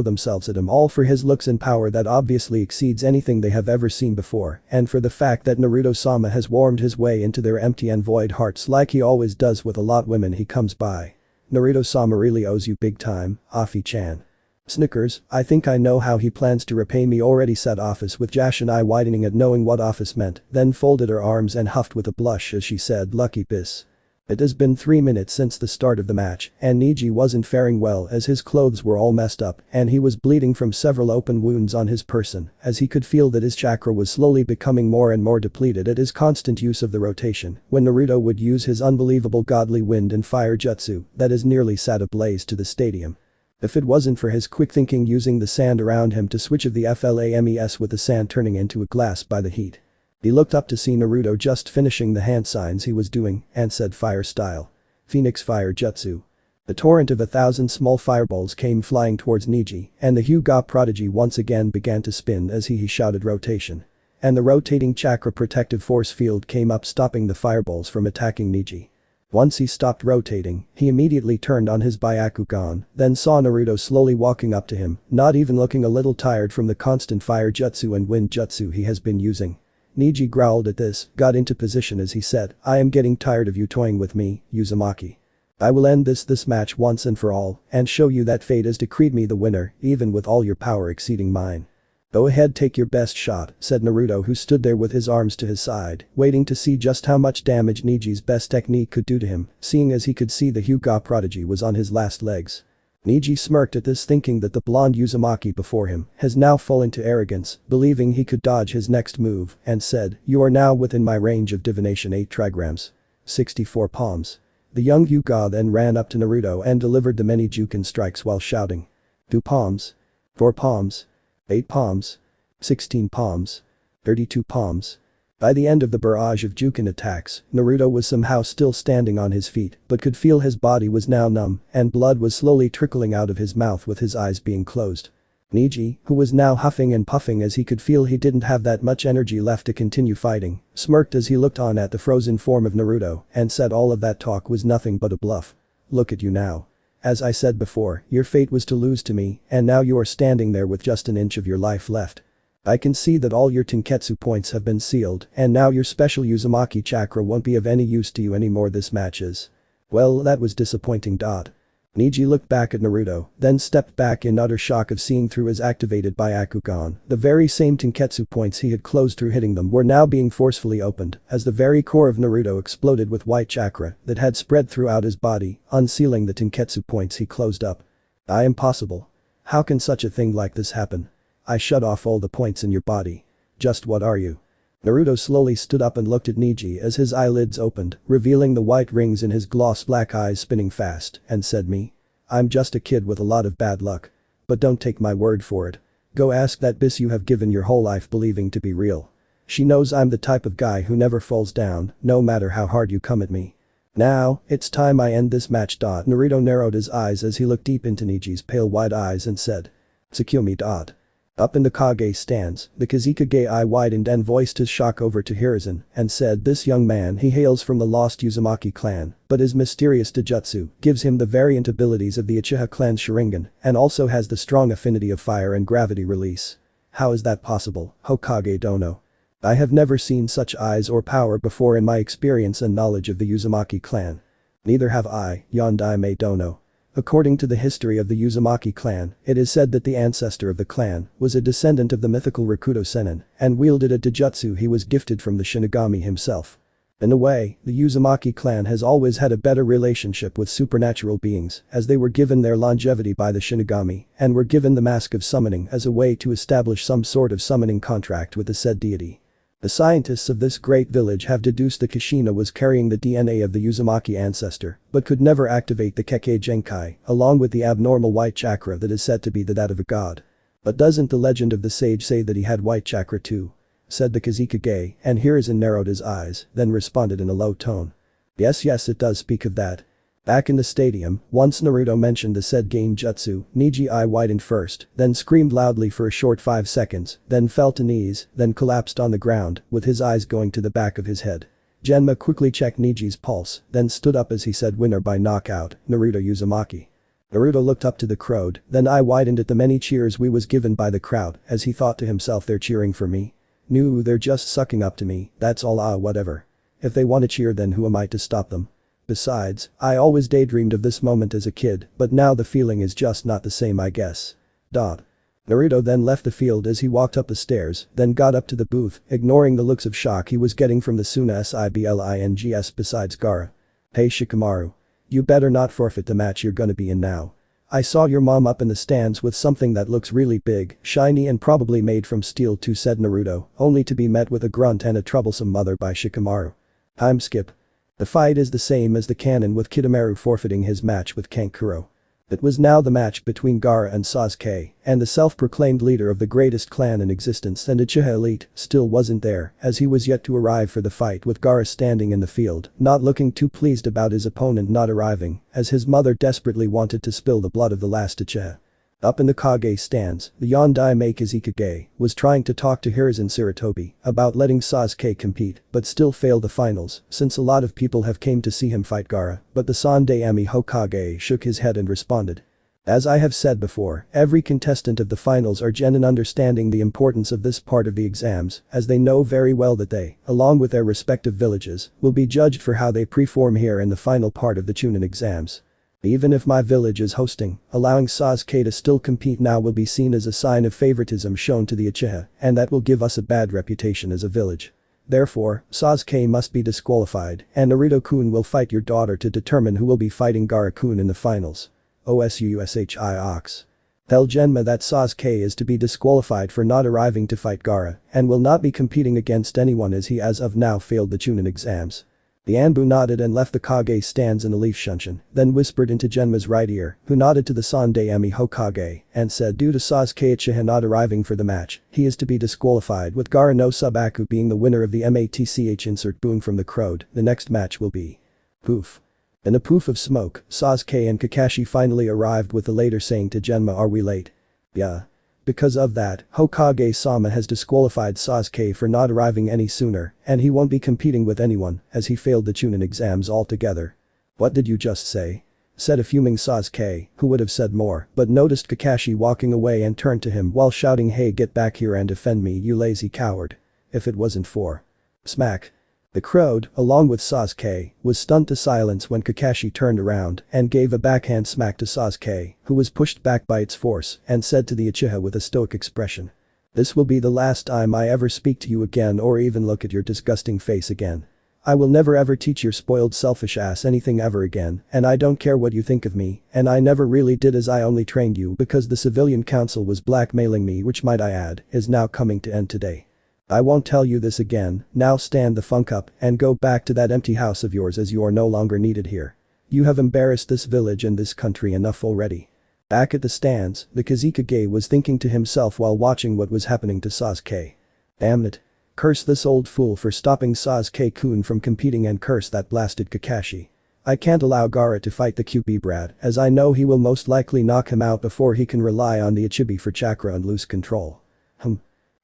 themselves at him, all for his looks and power that obviously exceeds anything they have ever seen before, and for the fact that Naruto-sama has warmed his way into their empty and void hearts like he always does with a lot women he comes by. Naruto-sama really owes you big time, Afi-chan. Snickers, I think I know how he plans to repay me already, said Office with Jashin eye widening at knowing what Office meant, then folded her arms and huffed with a blush as she said, lucky piss. It has been 3 minutes since the start of the match, and Niji wasn't faring well as his clothes were all messed up and he was bleeding from several open wounds on his person as he could feel that his chakra was slowly becoming more and more depleted at his constant use of the rotation when Naruto would use his unbelievable godly wind and fire jutsu that has nearly set ablaze to the stadium. If it wasn't for his quick thinking using the sand around him to switch of the flames with the sand turning into a glass by the heat. He looked up to see Naruto just finishing the hand signs he was doing and said fire style. Phoenix fire jutsu. A torrent of 1,000 small fireballs came flying towards Niji and the Hyuga prodigy once again began to spin as he shouted rotation. And the rotating chakra protective force field came up stopping the fireballs from attacking Niji. Once he stopped rotating, he immediately turned on his Byakugan, then saw Naruto slowly walking up to him, not even looking a little tired from the constant fire jutsu and wind jutsu he has been using. Niji growled at this, got into position as he said, I am getting tired of you toying with me, Uzumaki. I will end this match once and for all, and show you that fate has decreed me the winner, even with all your power exceeding mine. Go ahead, take your best shot, said Naruto, who stood there with his arms to his side, waiting to see just how much damage Niji's best technique could do to him, seeing as he could see the Hyuga prodigy was on his last legs. Niji smirked at this, thinking that the blonde Uzumaki before him has now fallen to arrogance, believing he could dodge his next move, and said, you are now within my range of divination 8 trigrams. 64 palms. The young Hyuga then ran up to Naruto and delivered the many Jukin strikes while shouting. 2 palms. 4 palms. 8 palms. 16 palms. 32 palms. By the end of the barrage of Jukin attacks, Naruto was somehow still standing on his feet but could feel his body was now numb and blood was slowly trickling out of his mouth with his eyes being closed. Niji, who was now huffing and puffing as he could feel he didn't have that much energy left to continue fighting, smirked as he looked on at the frozen form of Naruto and said all of that talk was nothing but a bluff. Look at you now. As I said before, your fate was to lose to me and now you are standing there with just an inch of your life left. I can see that all your Tenketsu points have been sealed and now your special Uzumaki chakra won't be of any use to you anymore. This match is. Well, that was disappointing. Niji looked back at Naruto, then stepped back in utter shock of seeing through his activated Byakugan. The very same Tenketsu points he had closed through hitting them were now being forcefully opened as the very core of Naruto exploded with white chakra that had spread throughout his body, unsealing the Tenketsu points he closed up. Impossible. How can such a thing like this happen? I shut off all the points in your body. Just what are you? Naruto slowly stood up and looked at Niji as his eyelids opened, revealing the white rings in his gloss black eyes spinning fast, and said me. I'm just a kid with a lot of bad luck. But don't take my word for it. Go ask that bis you have given your whole life believing to be real. She knows I'm the type of guy who never falls down, no matter how hard you come at me. Now, it's time I end this match. Naruto narrowed his eyes as he looked deep into Niji's pale white eyes and said. Tsukyomi. Up in the Kage stands, the Kazekage eye widened and voiced his shock over to Hiruzen and said this young man he hails from the lost Uzumaki clan, but his mysterious Dojutsu gives him the variant abilities of the Uchiha clan's Sharingan and also has the strong affinity of fire and gravity release. How is that possible, Hokage Dono? I have never seen such eyes or power before in my experience and knowledge of the Uzumaki clan. Neither have I, Yondaime Dono. According to the history of the Uzumaki clan, it is said that the ancestor of the clan was a descendant of the mythical Rakuto Sennin and wielded a Dojutsu he was gifted from the Shinigami himself. In a way, the Uzumaki clan has always had a better relationship with supernatural beings as they were given their longevity by the Shinigami and were given the mask of summoning as a way to establish some sort of summoning contract with the said deity. The scientists of this great village have deduced the Kushina was carrying the DNA of the Uzumaki ancestor, but could never activate the Kekkei Genkai, along with the abnormal white chakra that is said to be that of a god. But doesn't the legend of the sage say that he had white chakra too? Said the Kazekage, and Hiruzen narrowed his eyes, then responded in a low tone. Yes, it does speak of that. Back in the stadium, once Naruto mentioned the said genjutsu, Niji eye widened first, then screamed loudly for a short 5 seconds, then fell to knees, then collapsed on the ground, with his eyes going to the back of his head. Genma quickly checked Niji's pulse, then stood up as he said winner by knockout, Naruto Uzumaki. Naruto looked up to the crowd, then eye widened at the many cheers we was given by the crowd, as he thought to himself they're cheering for me. No, they're just sucking up to me, that's all whatever. If they wanna cheer then who am I to stop them? Besides, I always daydreamed of this moment as a kid, but now the feeling is just not the same I guess. Naruto then left the field as he walked up the stairs, then got up to the booth, ignoring the looks of shock he was getting from the Suna Siblings besides Gaara. Hey Shikamaru. You better not forfeit the match you're gonna be in now. I saw your mom up in the stands with something that looks really big, shiny and probably made from steel too, said Naruto, only to be met with a grunt and a troublesome mother by Shikamaru. Time skip. The fight is the same as the canon with Kidomaru forfeiting his match with Kankuro. It was now the match between Gaara and Sasuke, and the self-proclaimed leader of the greatest clan in existence and Uchiha elite still wasn't there as he was yet to arrive for the fight with Gaara standing in the field, not looking too pleased about his opponent not arriving as his mother desperately wanted to spill the blood of the last Uchiha. Up in the Kage stands, the Yondai Kazekage was trying to talk to Hiruzen Sarutobi about letting Sasuke compete but still failed the finals since a lot of people have came to see him fight Gaara, but the Sandaime Hokage shook his head and responded. As I have said before, every contestant of the finals are genuine understanding the importance of this part of the exams as they know very well that they, along with their respective villages, will be judged for how they perform here in the final part of the chunin exams. Even if my village is hosting, allowing Sasuke to still compete now will be seen as a sign of favoritism shown to the Uchiha, and that will give us a bad reputation as a village. Therefore, Sasuke must be disqualified, and Naruto-kun will fight your daughter to determine who will be fighting Gaara-kun in the finals. OSUSHI. Tell Genma that Sasuke is to be disqualified for not arriving to fight Gaara, and will not be competing against anyone as he as of now failed the chunin exams. The Anbu nodded and left the Kage stands in a leaf shunshin, then whispered into Genma's right ear, who nodded to the Sandaime Hokage, and said due to Sasuke Uchiha not arriving for the match, he is to be disqualified with Gaara no Subaku being the winner of the match. Insert boom from the crowd, the next match will be. Poof. In a poof of smoke, Sasuke and Kakashi finally arrived with the later saying to Genma, are we late? Yeah. Because of that, Hokage-sama has disqualified Sasuke for not arriving any sooner, and he won't be competing with anyone as he failed the chunin exams altogether. What did you just say? Said a fuming Sasuke, who would have said more, but noticed Kakashi walking away and turned to him while shouting, hey, get back here and defend me, you lazy coward. If it wasn't for. Smack. The crowd, along with Sasuke, was stunned to silence when Kakashi turned around and gave a backhand smack to Sasuke, who was pushed back by its force, and said to the Uchiha with a stoic expression. This will be the last time I ever speak to you again or even look at your disgusting face again. I will never ever teach your spoiled selfish ass anything ever again, and I don't care what you think of me, and I never really did as I only trained you because the civilian council was blackmailing me, which might I add, is now coming to end today. I won't tell you this again, now stand the funk up and go back to that empty house of yours as you are no longer needed here. You have embarrassed this village and this country enough already. Back at the stands, the Kazekage was thinking to himself while watching what was happening to Sasuke. Damn it. Curse this old fool for stopping Sasuke-kun from competing and curse that blasted Kakashi. I can't allow Gaara to fight the QB brat as I know he will most likely knock him out before he can rely on the Ichibi for chakra and lose control.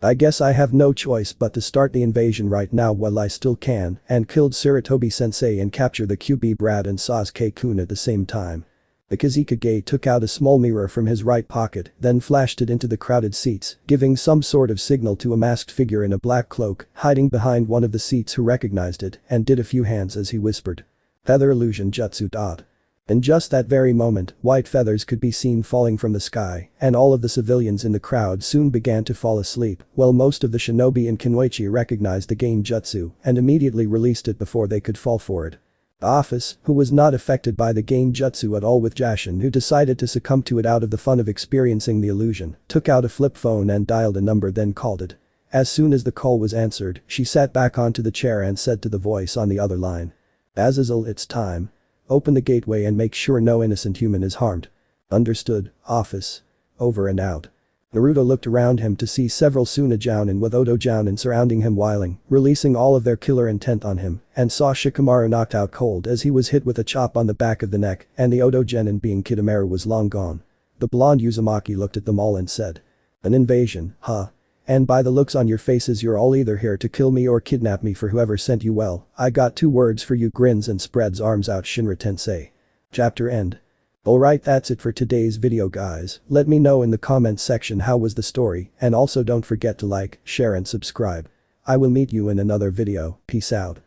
I guess I have no choice but to start the invasion right now while I still can and killed Sarutobi-sensei and capture the QB brat and Sasuke-kun at the same time. The Kazekage took out a small mirror from his right pocket, then flashed it into the crowded seats, giving some sort of signal to a masked figure in a black cloak hiding behind one of the seats who recognized it and did a few hands as he whispered. Feather illusion jutsu. In just that very moment, white feathers could be seen falling from the sky, and all of the civilians in the crowd soon began to fall asleep, while most of the shinobi in Kunoichi recognized the genjutsu and immediately released it before they could fall for it. The office, who was not affected by the genjutsu at all with Jashin who decided to succumb to it out of the fun of experiencing the illusion, took out a flip phone and dialed a number then called it. As soon as the call was answered, she sat back onto the chair and said to the voice on the other line. Azazel, it's time. Open the gateway and make sure no innocent human is harmed. Understood, office. Over and out. Naruto looked around him to see several Suna Jounin with Oto Jounin surrounding him whiling, releasing all of their killer intent on him, and saw Shikamaru knocked out cold as he was hit with a chop on the back of the neck, and the Oto Genin being Kidomaru was long gone. The blonde Uzumaki looked at them all and said. An invasion, huh? And by the looks on your faces you're all either here to kill me or kidnap me for whoever sent you. Well, I got 2 words for you, grins and spreads arms out. Shinra Tensei. Chapter end. Alright, that's it for today's video guys. Let me know in the comments section how was the story, and also don't forget to like, share and subscribe. I will meet you in another video. Peace out.